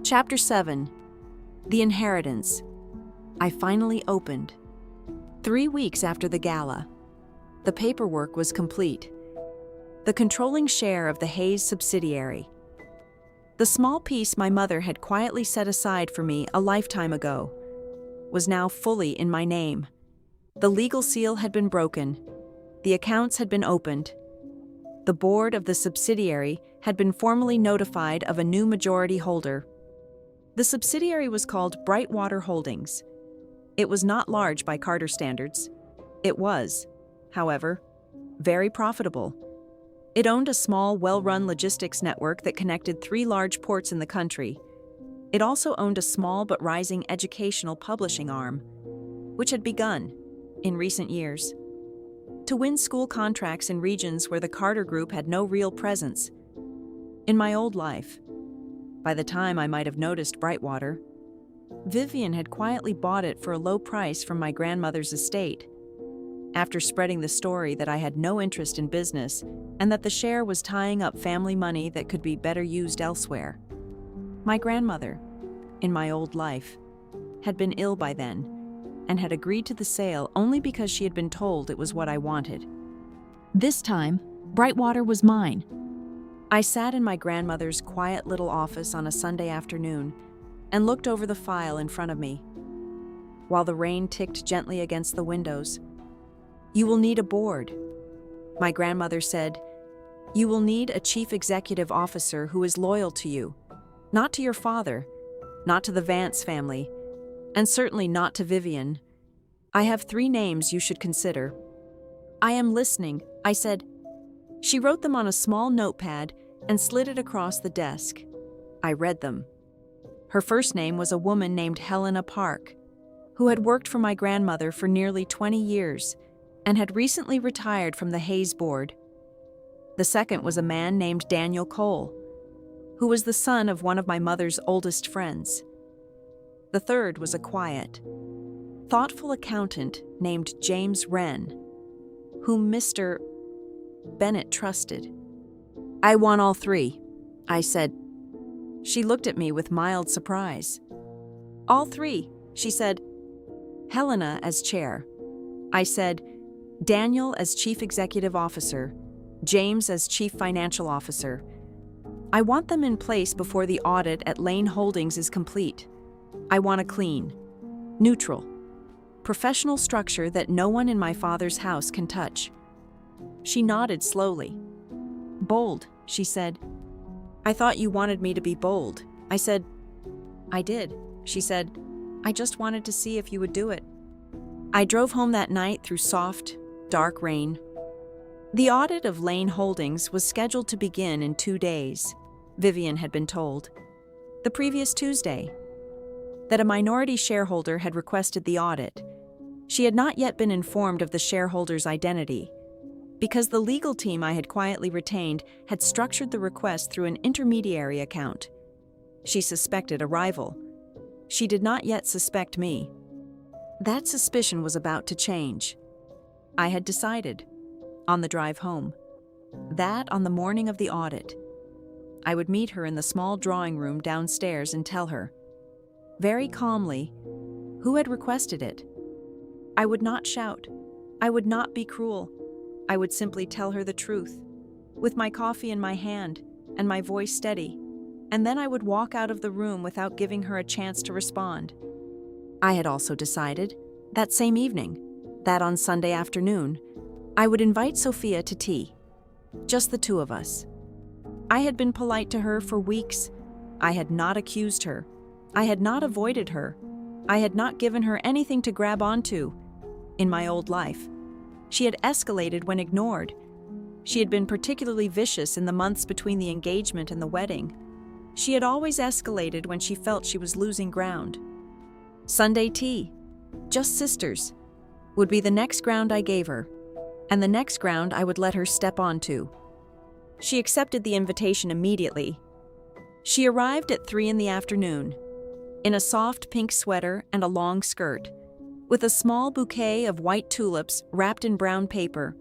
Chapter 7. The Inheritance. I finally opened. 3 weeks after the gala. The paperwork was complete. The controlling share of the Hayes subsidiary. The small piece my mother had quietly set aside for me a lifetime ago was now fully in my name. The legal seal had been broken. The accounts had been opened. The board of the subsidiary had been formally notified of a new majority holder. The subsidiary was called Brightwater Holdings. It was not large by Carter standards. It was, however, very profitable. It owned a small, well-run logistics network that connected 3 large ports in the country. It also owned a small but rising educational publishing arm, which had begun, in recent years, to win school contracts in regions where the Carter Group had no real presence. In my old life, by the time I might have noticed Brightwater, Vivian had quietly bought it for a low price from my grandmother's estate. After spreading the story that I had no interest in business and that the share was tying up family money that could be better used elsewhere. My grandmother, in my old life, had been ill by then and had agreed to the sale only because she had been told it was what I wanted. This time, Brightwater was mine. I sat in my grandmother's quiet little office on a Sunday afternoon and looked over the file in front of me, while the rain ticked gently against the windows. "You will need a board," my grandmother said. "You will need a chief executive officer who is loyal to you, not to your father, not to the Vance family, and certainly not to Vivian. I have 3 names you should consider." "I am listening," I said. She wrote them on a small notepad and slid it across the desk. I read them. Her first name was a woman named Helena Park, who had worked for my grandmother for nearly 20 years and had recently retired from the Hayes board. The second was a man named Daniel Cole, who was the son of one of my mother's oldest friends. The third was a quiet, thoughtful accountant named James Wren, whom Mr. Bennett trusted. "I want all 3, I said. She looked at me with mild surprise. "All 3, she said. Helena as chair." I said, "Daniel as chief executive officer, James as chief financial officer. I want them in place before the audit at Lane Holdings is complete. I want a clean, neutral, professional structure that no one in my father's house can touch." She nodded slowly. "Bold," she said. "I thought you wanted me to be bold." I said, "I did," she said. "I just wanted to see if you would do it." I drove home that night through soft, dark rain. The audit of Lane Holdings was scheduled to begin in 2 days, Vivian had been told. The previous Tuesday, that a minority shareholder had requested the audit. She had not yet been informed of the shareholder's identity, because the legal team I had quietly retained had structured the request through an intermediary account. She suspected a rival. She did not yet suspect me. That suspicion was about to change. I had decided, on the drive home, that on the morning of the audit, I would meet her in the small drawing room downstairs and tell her, very calmly, who had requested it. I would not shout. I would not be cruel. I would simply tell her the truth, with my coffee in my hand and my voice steady, and then I would walk out of the room without giving her a chance to respond. I had also decided, that same evening, that on Sunday afternoon, I would invite Sophia to tea, just the 2 of us. I had been polite to her for weeks, I had not accused her. I had not avoided her. I had not given her anything to grab onto. In my old life, she had escalated when ignored. She had been particularly vicious in the months between the engagement and the wedding. She had always escalated when she felt she was losing ground. Sunday tea, just sisters, would be the next ground I gave her, and the next ground I would let her step onto. She accepted the invitation immediately. She arrived at 3 in the afternoon, in a soft pink sweater and a long skirt, with a small bouquet of white tulips wrapped in brown paper.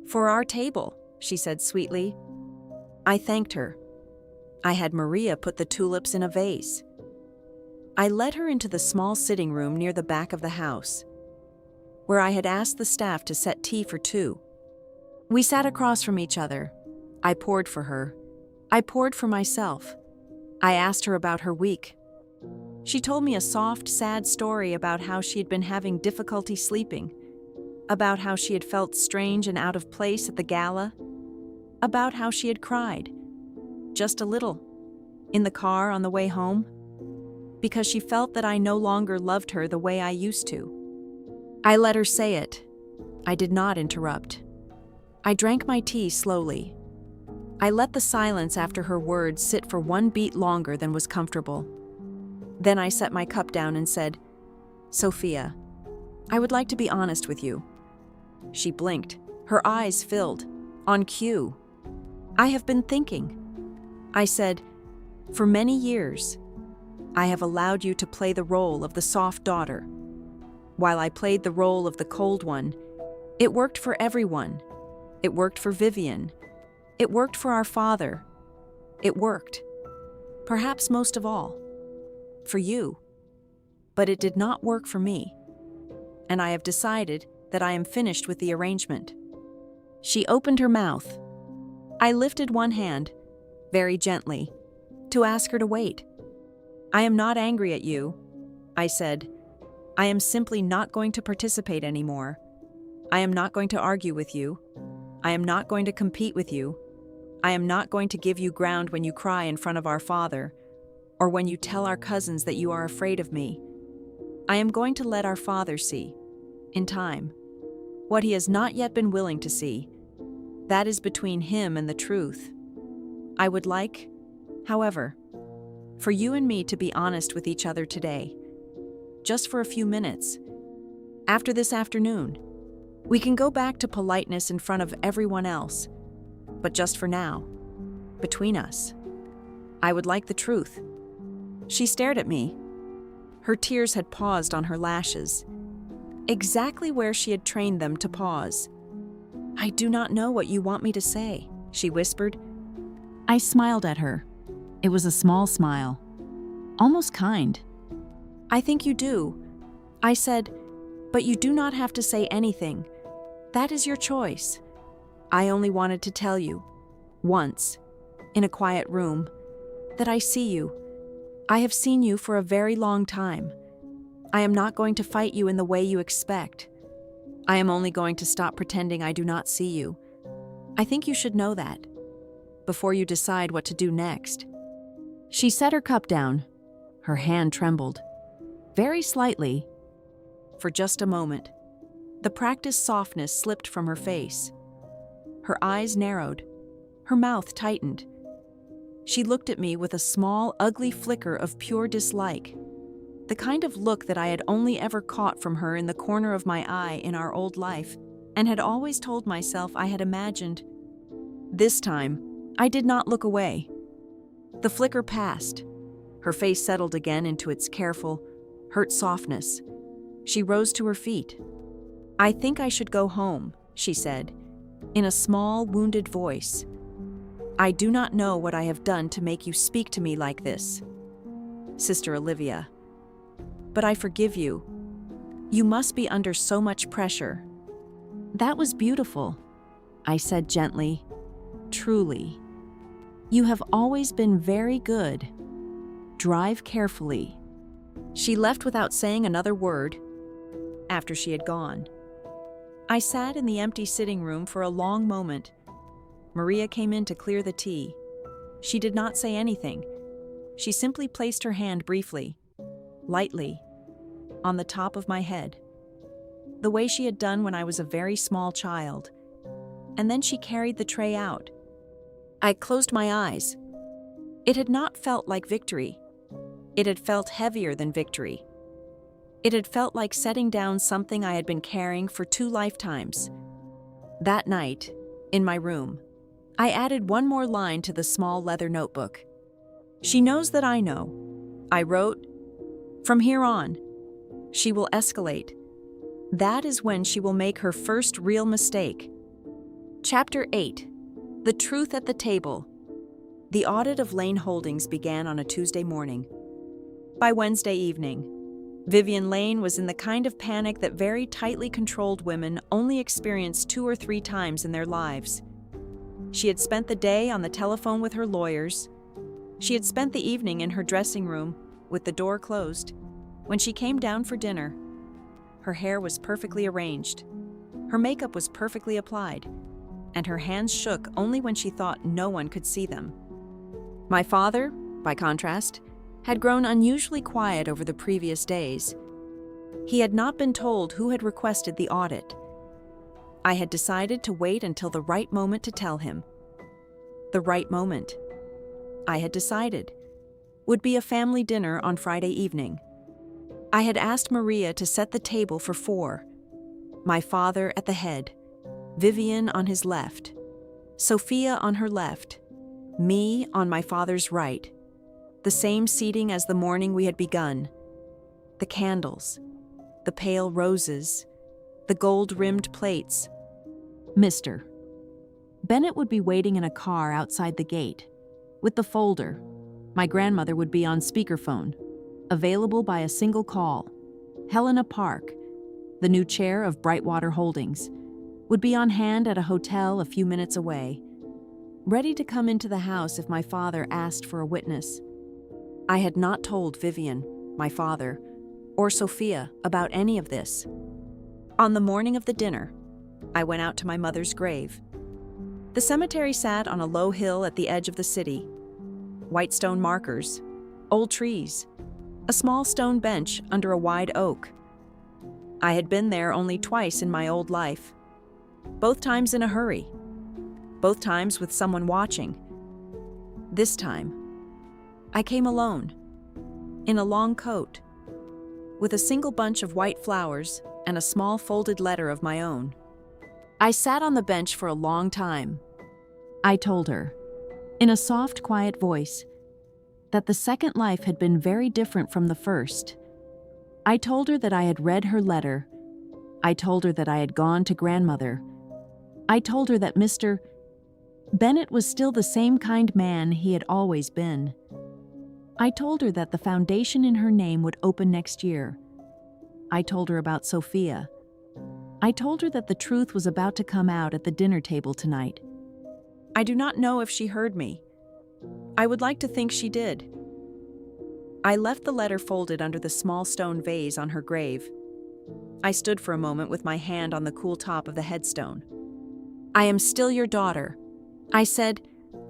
"For our table," she said sweetly. I thanked her. I had Maria put the tulips in a vase. I led her into the small sitting room near the back of the house, where I had asked the staff to set tea for 2. We sat across from each other. I poured for her. I poured for myself. I asked her about her week. She told me a soft, sad story about how she had been having difficulty sleeping, about how she had felt strange and out of place at the gala, about how she had cried, just a little, in the car on the way home, because she felt that I no longer loved her the way I used to. I let her say it. I did not interrupt. I drank my tea slowly. I let the silence after her words sit for 1 beat longer than was comfortable. Then I set my cup down and said, "Sophia, I would like to be honest with you." She blinked, her eyes filled. On cue. "I have been thinking." I said, "For many years, I have allowed you to play the role of the soft daughter. While I played the role of the cold one, it worked for everyone. It worked for Vivian. It worked for our father. It worked, perhaps most of all, for you. But it did not work for me. And I have decided that I am finished with the arrangement." She opened her mouth. I lifted one hand, very gently, to ask her to wait. "I am not angry at you," I said. "I am simply not going to participate anymore. I am not going to argue with you. I am not going to compete with you. I am not going to give you ground when you cry in front of our father, or when you tell our cousins that you are afraid of me. I am going to let our father see, in time, what he has not yet been willing to see. That is between him and the truth. I would like, however, for you and me to be honest with each other today, just for a few minutes. After this afternoon, we can go back to politeness in front of everyone else, but just for now, between us, I would like the truth." She stared at me. Her tears had paused on her lashes, exactly where she had trained them to pause. "I do not know what you want me to say," she whispered. I smiled at her. It was a small smile, almost kind. "I think you do," I said, "but you do not have to say anything. That is your choice. I only wanted to tell you, once, in a quiet room, that I see you. I have seen you for a very long time. I am not going to fight you in the way you expect. I am only going to stop pretending I do not see you. I think you should know that, before you decide what to do next." She set her cup down. Her hand trembled, very slightly. For just a moment, the practiced softness slipped from her face. Her eyes narrowed. Her mouth tightened. She looked at me with a small, ugly flicker of pure dislike, the kind of look that I had only ever caught from her in the corner of my eye in our old life, and had always told myself I had imagined. This time, I did not look away. The flicker passed. Her face settled again into its careful, hurt softness. She rose to her feet. "I think I should go home," she said, in a small, wounded voice. "I do not know what I have done to make you speak to me like this, Sister Olivia. But I forgive you. You must be under so much pressure." "That was beautiful," I said gently. "Truly. You have always been very good. Drive carefully." She left without saying another word. After she had gone, I sat in the empty sitting room for a long moment. Maria came in to clear the tea. She did not say anything. She simply placed her hand briefly, lightly, on the top of my head, the way she had done when I was a very small child, and then she carried the tray out. I closed my eyes. It had not felt like victory. It had felt heavier than victory. It had felt like setting down something I had been carrying for 2 lifetimes. That night, in my room, I added one more line to the small leather notebook. She knows that I know. I wrote, "From here on, she will escalate. That is when she will make her first real mistake." Chapter 8. The Truth at the Table. The audit of Lane Holdings began on a Tuesday morning. By Wednesday evening, Vivian Lane was in the kind of panic that very tightly controlled women only experience 2 or 3 times in their lives. She had spent the day on the telephone with her lawyers. She had spent the evening in her dressing room, with the door closed. When she came down for dinner, her hair was perfectly arranged. Her makeup was perfectly applied, and her hands shook only when she thought no one could see them. My father, by contrast, had grown unusually quiet over the previous days. He had not been told who had requested the audit. I had decided to wait until the right moment to tell him. The right moment, I had decided, would be a family dinner on Friday evening. I had asked Maria to set the table for 4. My father at the head, Vivian on his left, Sophia on her left, me on my father's right. The same seating as the morning we had begun. The candles, the pale roses, the gold-rimmed plates. Mr. Bennett would be waiting in a car outside the gate. With the folder, my grandmother would be on speakerphone, available by a single call. Helena Park, the new chair of Brightwater Holdings, would be on hand at a hotel a few minutes away, ready to come into the house if my father asked for a witness. I had not told Vivian, my father, or Sophia about any of this. On the morning of the dinner, I went out to my mother's grave. The cemetery sat on a low hill at the edge of the city. White stone markers, old trees, a small stone bench under a wide oak. I had been there only twice in my old life, both times in a hurry, both times with someone watching. This time, I came alone, in a long coat, with a single bunch of white flowers and a small folded letter of my own. I sat on the bench for a long time. I told her, in a soft, quiet voice, that the second life had been very different from the first. I told her that I had read her letter. I told her that I had gone to grandmother. I told her that Mr. Bennett was still the same kind man he had always been. I told her that the foundation in her name would open next year. I told her about Sophia. I told her that the truth was about to come out at the dinner table tonight. I do not know if she heard me. I would like to think she did. I left the letter folded under the small stone vase on her grave. I stood for a moment with my hand on the cool top of the headstone. "I am still your daughter." I said,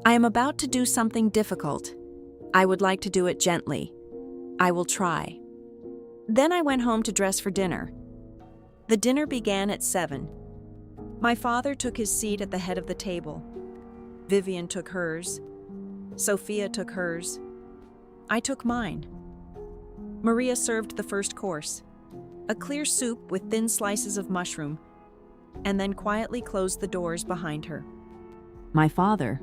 "I am about to do something difficult. I would like to do it gently. I will try." Then I went home to dress for dinner. The dinner began at 7. My father took his seat at the head of the table. Vivian took hers. Sophia took hers. I took mine. Maria served the first course, a clear soup with thin slices of mushroom, and then quietly closed the doors behind her. My father,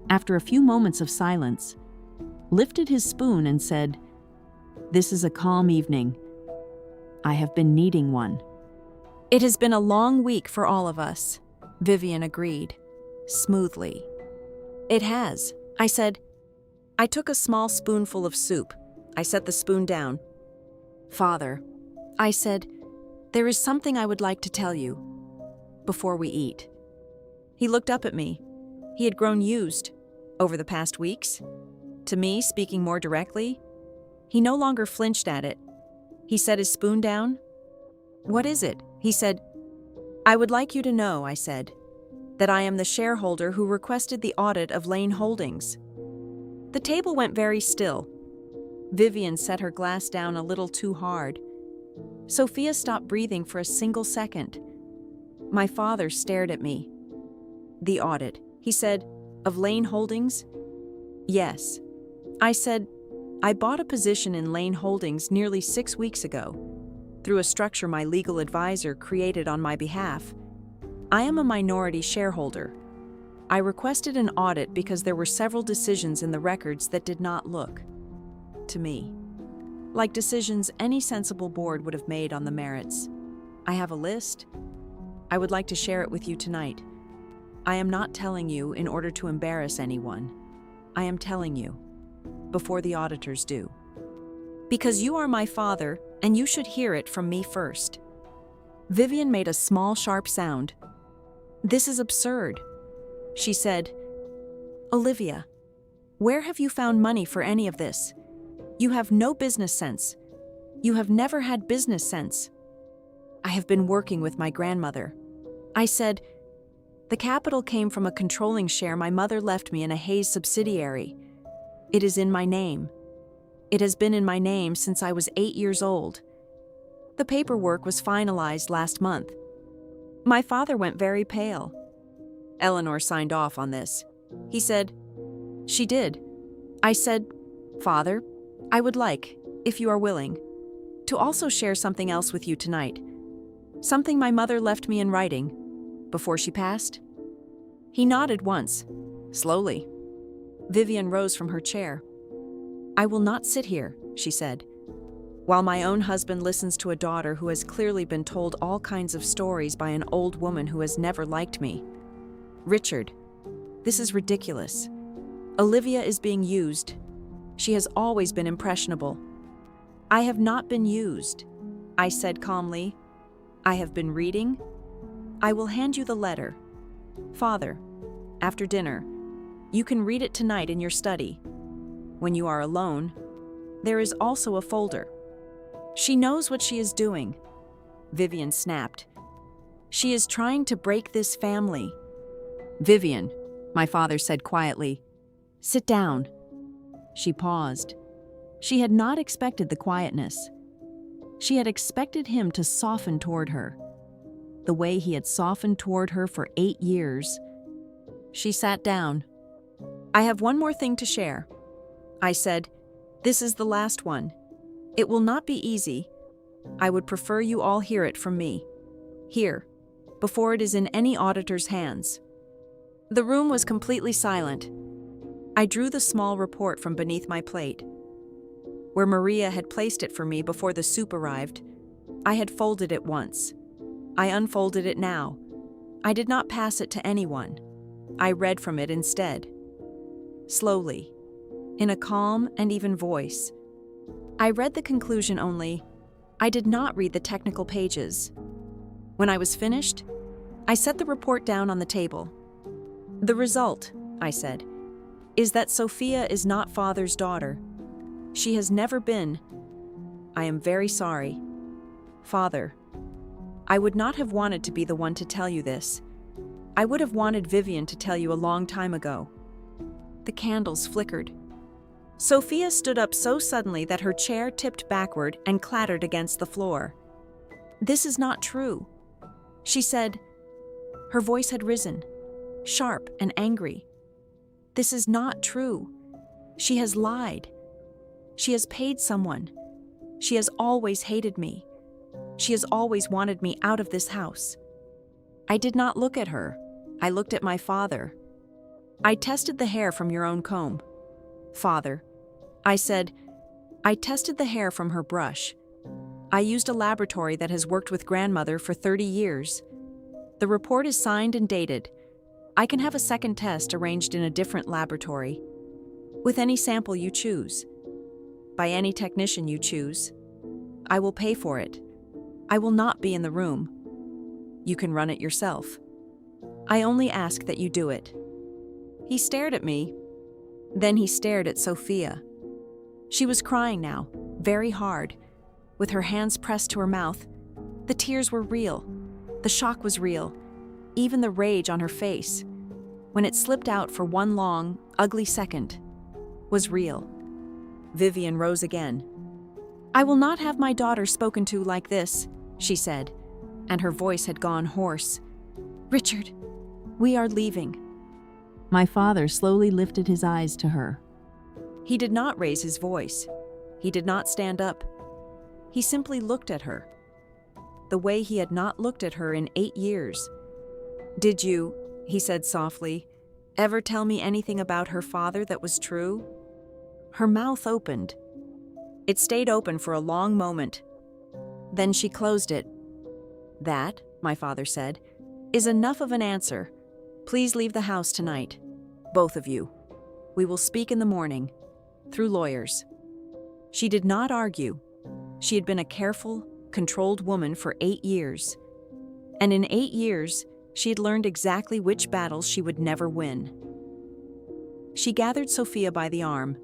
after a few moments of silence, lifted his spoon and said, "This is a calm evening. I have been needing one." "It has been a long week for all of us," Vivian agreed, smoothly. "It has," I said. I took a small spoonful of soup. I set the spoon down. "Father," I said, "there is something I would like to tell you before we eat." He looked up at me. He had grown used, over the past weeks, to me speaking more directly. He no longer flinched at it. He set his spoon down. "What is it?" he said. "I would like you to know," I said, "that I am the shareholder who requested the audit of Lane Holdings." The table went very still. Vivian set her glass down a little too hard. Sophia stopped breathing for a single second. My father stared at me. The audit, he said, of Lane Holdings? Yes. I said, I bought a position in Lane Holdings nearly 6 weeks ago, through a structure my legal advisor created on my behalf. I am a minority shareholder. I requested an audit because there were several decisions in the records that did not look, to me, like decisions any sensible board would have made on the merits. I have a list. I would like to share it with you tonight. I am not telling you in order to embarrass anyone. I am telling you before the auditors do. Because you are my father, and you should hear it from me first. Vivian made a small, sharp sound. This is absurd. She said, Olivia, where have you found money for any of this? You have no business sense. You have never had business sense. I have been working with my grandmother. I said, the capital came from a controlling share my mother left me in a Hayes subsidiary. It is in my name. It has been in my name since I was 8 years old. The paperwork was finalized last month. My father went very pale. Eleanor signed off on this. He said, she did. I said, Father, I would like, if you are willing, to also share something else with you tonight. Something my mother left me in writing before she passed. He nodded once, slowly. Vivian rose from her chair. I will not sit here, she said, while my own husband listens to a daughter who has clearly been told all kinds of stories by an old woman who has never liked me. Richard, this is ridiculous. Olivia is being used. She has always been impressionable. I have not been used, I said calmly. I have been reading. I will hand you the letter. Father, after dinner, you can read it tonight in your study. When you are alone, there is also a folder. She knows what she is doing, Vivian snapped. She is trying to break this family. Vivian, my father said quietly, sit down. She paused. She had not expected the quietness. She had expected him to soften toward her, the way he had softened toward her for 8 years. She sat down. I have one more thing to share. I said, this is the last one. It will not be easy. I would prefer you all hear it from me. Here, before it is in any auditor's hands. The room was completely silent. I drew the small report from beneath my plate. Where Maria had placed it for me before the soup arrived, I had folded it once. I unfolded it now. I did not pass it to anyone. I read from it instead. Slowly, in a calm and even voice. I read the conclusion only. I did not read the technical pages. When I was finished, I set the report down on the table. The result, I said, is that Sophia is not Father's daughter. She has never been. I am very sorry. Father, I would not have wanted to be the one to tell you this. I would have wanted Vivian to tell you a long time ago. The candles flickered. Sophia stood up so suddenly that her chair tipped backward and clattered against the floor. This is not true, she said. Her voice had risen, sharp and angry. This is not true. She has lied. She has paid someone. She has always hated me. She has always wanted me out of this house. I did not look at her. I looked at my father. I tested the hair from your own comb. Father, I said, I tested the hair from her brush. I used a laboratory that has worked with grandmother for 30 years. The report is signed and dated. I can have a second test arranged in a different laboratory. With any sample you choose. By any technician you choose. I will pay for it. I will not be in the room. You can run it yourself. I only ask that you do it. He stared at me. Then he stared at Sophia. She was crying now, very hard, with her hands pressed to her mouth. The tears were real. The shock was real. Even the rage on her face, when it slipped out for one long, ugly second. was real. Vivian rose again. "I will not have my daughter spoken to like this," she said, and her voice had gone hoarse. "Richard, we are leaving." My father slowly lifted his eyes to her. He did not raise his voice. He did not stand up. He simply looked at her, the way he had not looked at her in 8 years. "Did you," he said softly, "ever tell me anything about her father that was true?" Her mouth opened. It stayed open for a long moment. Then she closed it. "That," my father said, "is enough of an answer. Please leave the house tonight. Both of you. We will speak in the morning, through lawyers." She did not argue. She had been a careful, controlled woman for 8 years. And in 8 years, she had learned exactly which battles she would never win. She gathered Sophia by the arm,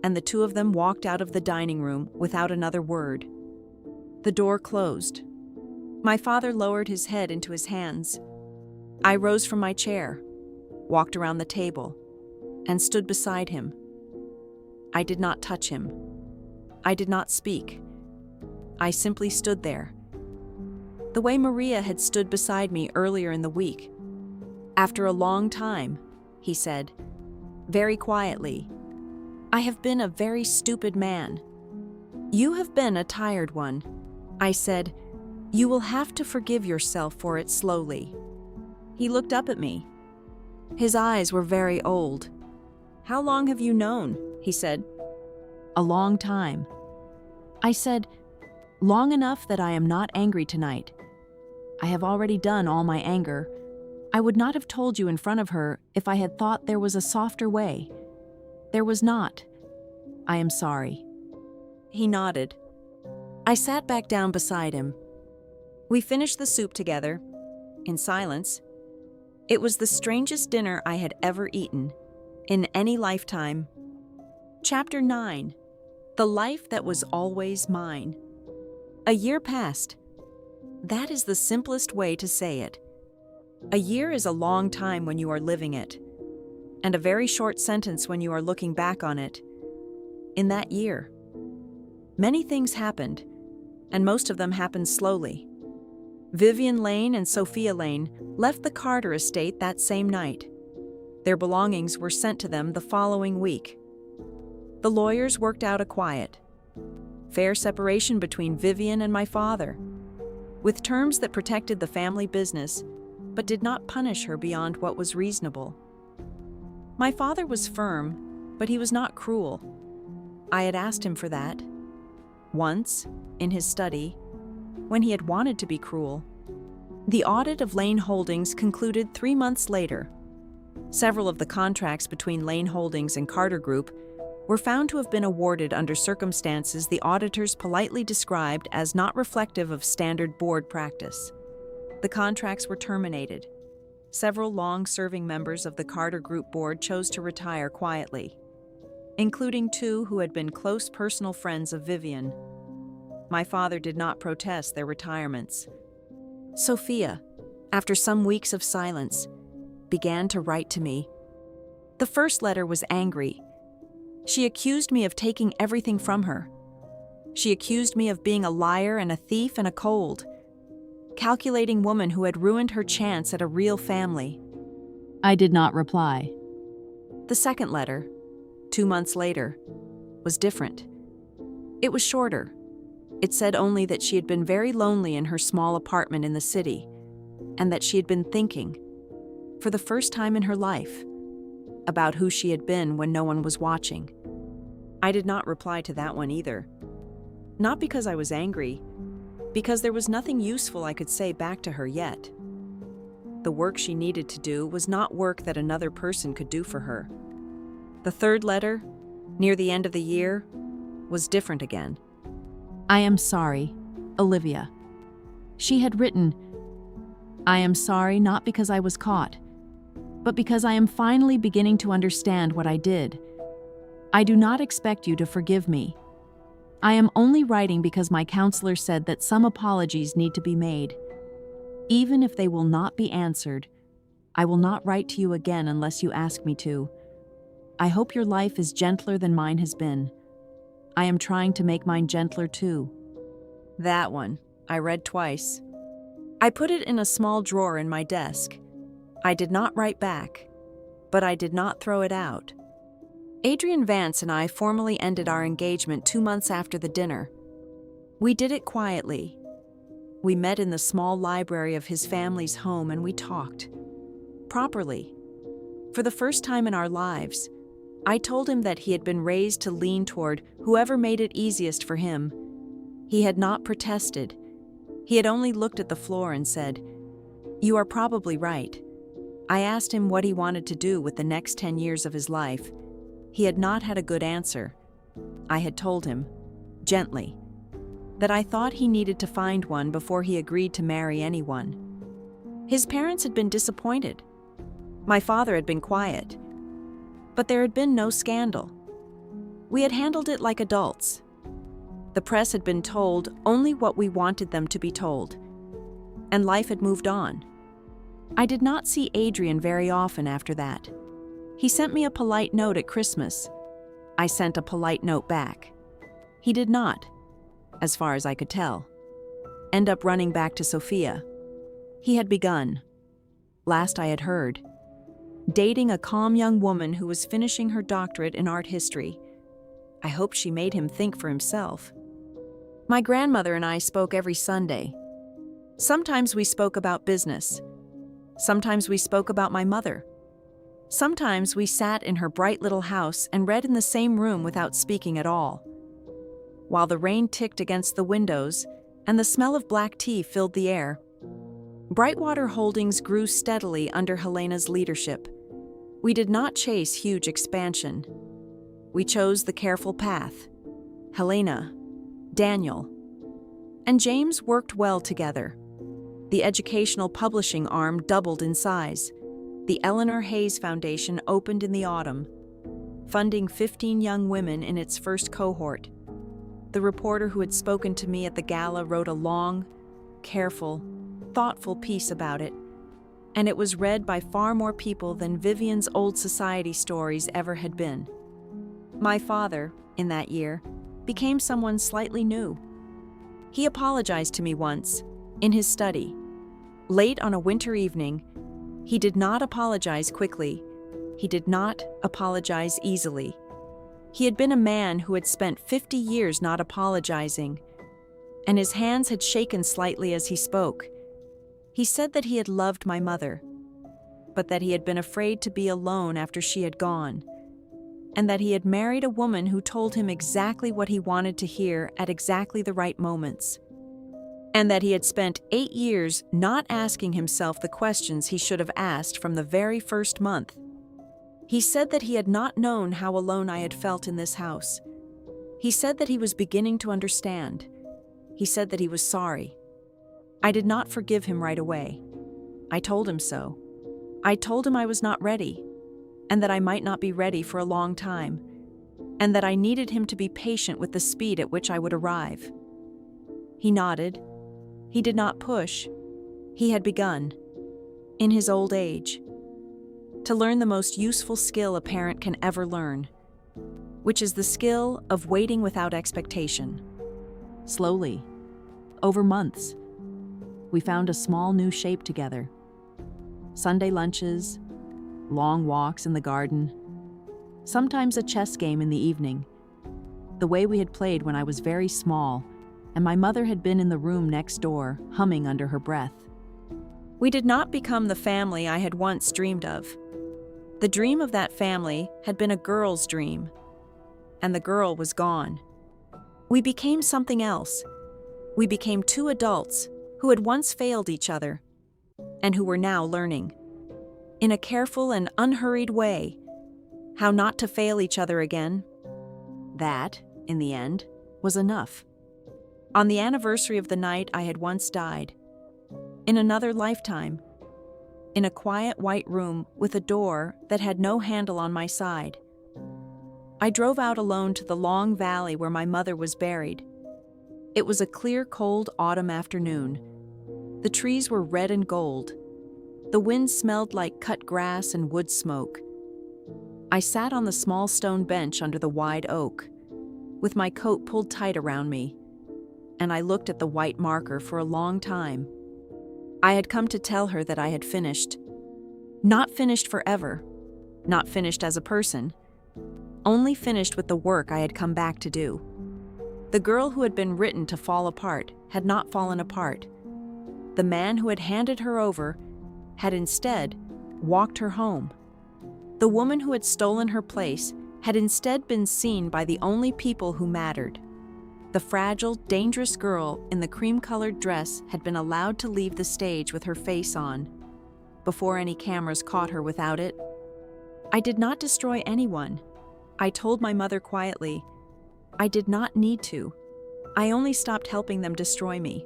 and the two of them walked out of the dining room without another word. The door closed. My father lowered his head into his hands. I rose from my chair, walked around the table, and stood beside him. I did not touch him. I did not speak. I simply stood there, the way Maria had stood beside me earlier in the week. "After a long time," he said, very quietly, "I have been a very stupid man." "You have been a tired one," I said. "You will have to forgive yourself for it slowly." He looked up at me. His eyes were very old. "How long have you known?" he said. "A long time." I said, "Long enough that I am not angry tonight. I have already done all my anger. I would not have told you in front of her if I had thought there was a softer way. There was not. I am sorry." He nodded. I sat back down beside him. We finished the soup together, in silence. It was the strangest dinner I had ever eaten, in any lifetime. Chapter 9. The Life That Was Always Mine. A year passed. That is the simplest way to say it. A year is a long time when you are living it, and a very short sentence when you are looking back on it. In that year, many things happened, and most of them happened slowly. Vivian Lane and Sophia Lane left the Carter estate that same night. Their belongings were sent to them the following week. The lawyers worked out a quiet, fair separation between Vivian and my father, with terms that protected the family business, but did not punish her beyond what was reasonable. My father was firm, but he was not cruel. I had asked him for that. Once, in his study, when he had wanted to be cruel. The audit of Lane Holdings concluded 3 months later. Several of the contracts between Lane Holdings and Carter Group were found to have been awarded under circumstances the auditors politely described as not reflective of standard board practice. The contracts were terminated. Several long-serving members of the Carter Group board chose to retire quietly, including 2 who had been close personal friends of Vivian. My father did not protest their retirements. Sophia, after some weeks of silence, began to write to me. The first letter was angry. She accused me of taking everything from her. She accused me of being a liar and a thief and a cold, calculating woman who had ruined her chance at a real family. I did not reply. The second letter, 2 months later, was different. It was shorter. It said only that she had been very lonely in her small apartment in the city, and that she had been thinking, for the first time in her life, about who she had been when no one was watching. I did not reply to that one either. Not because I was angry, because there was nothing useful I could say back to her yet. The work she needed to do was not work that another person could do for her. The third letter, near the end of the year, was different again. I am sorry, Olivia. She had written, I am sorry not because I was caught, but because I am finally beginning to understand what I did. I do not expect you to forgive me. I am only writing because my counselor said that some apologies need to be made. Even if they will not be answered, I will not write to you again unless you ask me to. I hope your life is gentler than mine has been. I am trying to make mine gentler too. That one, I read twice. I put it in a small drawer in my desk. I did not write back, but I did not throw it out. Adrian Vance and I formally ended our engagement 2 months after the dinner. We did it quietly. We met in the small library of his family's home and we talked. Properly. For the first time in our lives, I told him that he had been raised to lean toward whoever made it easiest for him. He had not protested. He had only looked at the floor and said, "You are probably right." I asked him what he wanted to do with the next 10 years of his life. He had not had a good answer. I had told him, gently, that I thought he needed to find one before he agreed to marry anyone. His parents had been disappointed. My father had been quiet. But there had been no scandal. We had handled it like adults. The press had been told only what we wanted them to be told, and life had moved on. I did not see Adrian very often after that. He sent me a polite note at Christmas. I sent a polite note back. He did not, as far as I could tell, end up running back to Sophia. He had begun, last I had heard, dating a calm young woman who was finishing her doctorate in art history. I hoped she made him think for himself. My grandmother and I spoke every Sunday. Sometimes we spoke about business. Sometimes we spoke about my mother. Sometimes we sat in her bright little house and read in the same room without speaking at all. While the rain ticked against the windows and the smell of black tea filled the air, Brightwater Holdings grew steadily under Helena's leadership. We did not chase huge expansion. We chose the careful path. Helena, Daniel, and James worked well together. The educational publishing arm doubled in size. The Eleanor Hayes Foundation opened in the autumn, funding 15 young women in its first cohort. The reporter who had spoken to me at the gala wrote a long, careful, thoughtful piece about it, and it was read by far more people than Vivian's old society stories ever had been. My father, in that year, became someone slightly new. He apologized to me once, in his study. Late on a winter evening, he did not apologize quickly. He did not apologize easily. He had been a man who had spent 50 years not apologizing, and his hands had shaken slightly as he spoke. He said that he had loved my mother, but that he had been afraid to be alone after she had gone, and that he had married a woman who told him exactly what he wanted to hear at exactly the right moments, and that he had spent 8 years not asking himself the questions he should have asked from the very first month. He said that he had not known how alone I had felt in this house. He said that he was beginning to understand. He said that he was sorry. I did not forgive him right away. I told him so. I told him I was not ready, and that I might not be ready for a long time, and that I needed him to be patient with the speed at which I would arrive. He nodded. He did not push. He had begun, in his old age, to learn the most useful skill a parent can ever learn, which is the skill of waiting without expectation. Slowly, over months, we found a small new shape together. Sunday lunches, long walks in the garden, sometimes a chess game in the evening, the way we had played when I was very small, and my mother had been in the room next door, humming under her breath. We did not become the family I had once dreamed of. The dream of that family had been a girl's dream, and the girl was gone. We became something else. We became two adults who had once failed each other, and who were now learning, in a careful and unhurried way, how not to fail each other again. That, in the end, was enough. On the anniversary of the night I had once died, in another lifetime, in a quiet white room with a door that had no handle on my side, I drove out alone to the long valley where my mother was buried. It was a clear, cold autumn afternoon. The trees were red and gold. The wind smelled like cut grass and wood smoke. I sat on the small stone bench under the wide oak, with my coat pulled tight around me, and I looked at the white marker for a long time. I had come to tell her that I had finished. Not finished forever, not finished as a person, only finished with the work I had come back to do. The girl who had been written to fall apart had not fallen apart. The man who had handed her over had instead walked her home. The woman who had stolen her place had instead been seen by the only people who mattered. The fragile, dangerous girl in the cream-colored dress had been allowed to leave the stage with her face on, before any cameras caught her without it. I did not destroy anyone. I told my mother quietly, I did not need to. I only stopped helping them destroy me.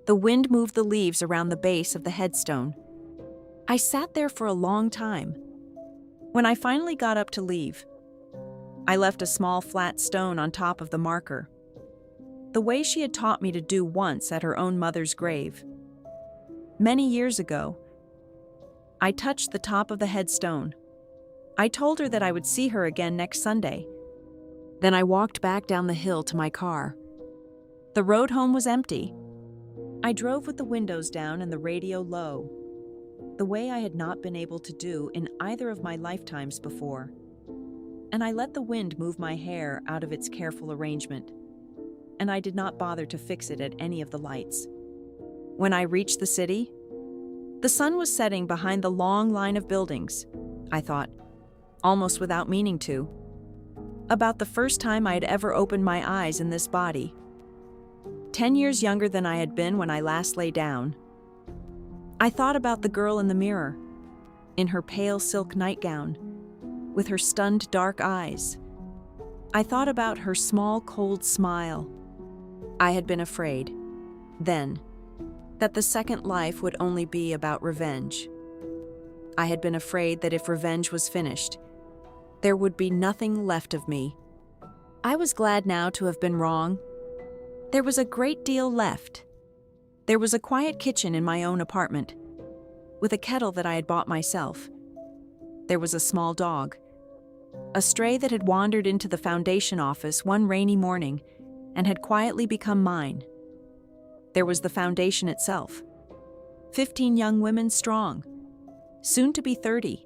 The wind moved the leaves around the base of the headstone. I sat there for a long time. When I finally got up to leave, I left a small flat stone on top of the marker, the way she had taught me to do once at her own mother's grave. Many years ago, I touched the top of the headstone. I told her that I would see her again next Sunday. Then I walked back down the hill to my car. The road home was empty. I drove with the windows down and the radio low, the way I had not been able to do in either of my lifetimes before. And I let the wind move my hair out of its careful arrangement, and I did not bother to fix it at any of the lights. When I reached the city, the sun was setting behind the long line of buildings, I thought, almost without meaning to, about the first time I had ever opened my eyes in this body. 10 years younger than I had been when I last lay down. I thought about the girl in the mirror, in her pale silk nightgown, with her stunned dark eyes. I thought about her small, cold smile. I had been afraid, then, that the second life would only be about revenge. I had been afraid that if revenge was finished, there would be nothing left of me. I was glad now to have been wrong. There was a great deal left. There was a quiet kitchen in my own apartment, with a kettle that I had bought myself. There was a small dog, a stray that had wandered into the foundation office one rainy morning and had quietly become mine. There was the foundation itself, 15 young women strong, soon to be 30.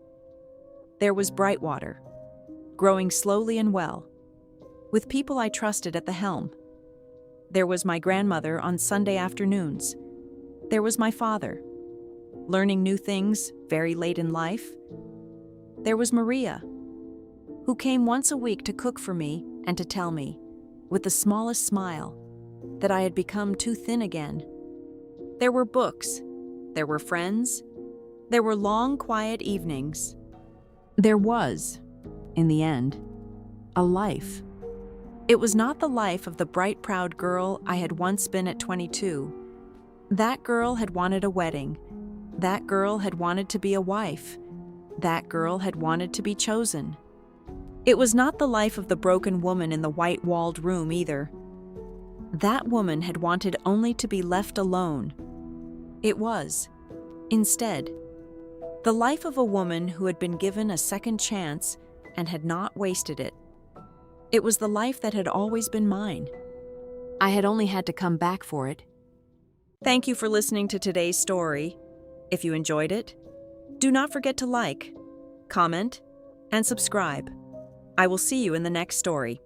There was Brightwater, growing slowly and well, with people I trusted at the helm. There was my grandmother on Sunday afternoons. There was my father, learning new things very late in life. There was Maria, who came once a week to cook for me and to tell me, with the smallest smile, that I had become too thin again. There were books. There were friends. There were long, quiet evenings. There was, in the end, a life. It was not the life of the bright, proud girl I had once been at 22. That girl had wanted a wedding. That girl had wanted to be a wife. That girl had wanted to be chosen. It was not the life of the broken woman in the white-walled room either. That woman had wanted only to be left alone. It was, instead, the life of a woman who had been given a second chance and had not wasted it. It was the life that had always been mine. I had only had to come back for it. Thank you for listening to today's story. If you enjoyed it, do not forget to like, comment, and subscribe. I will see you in the next story.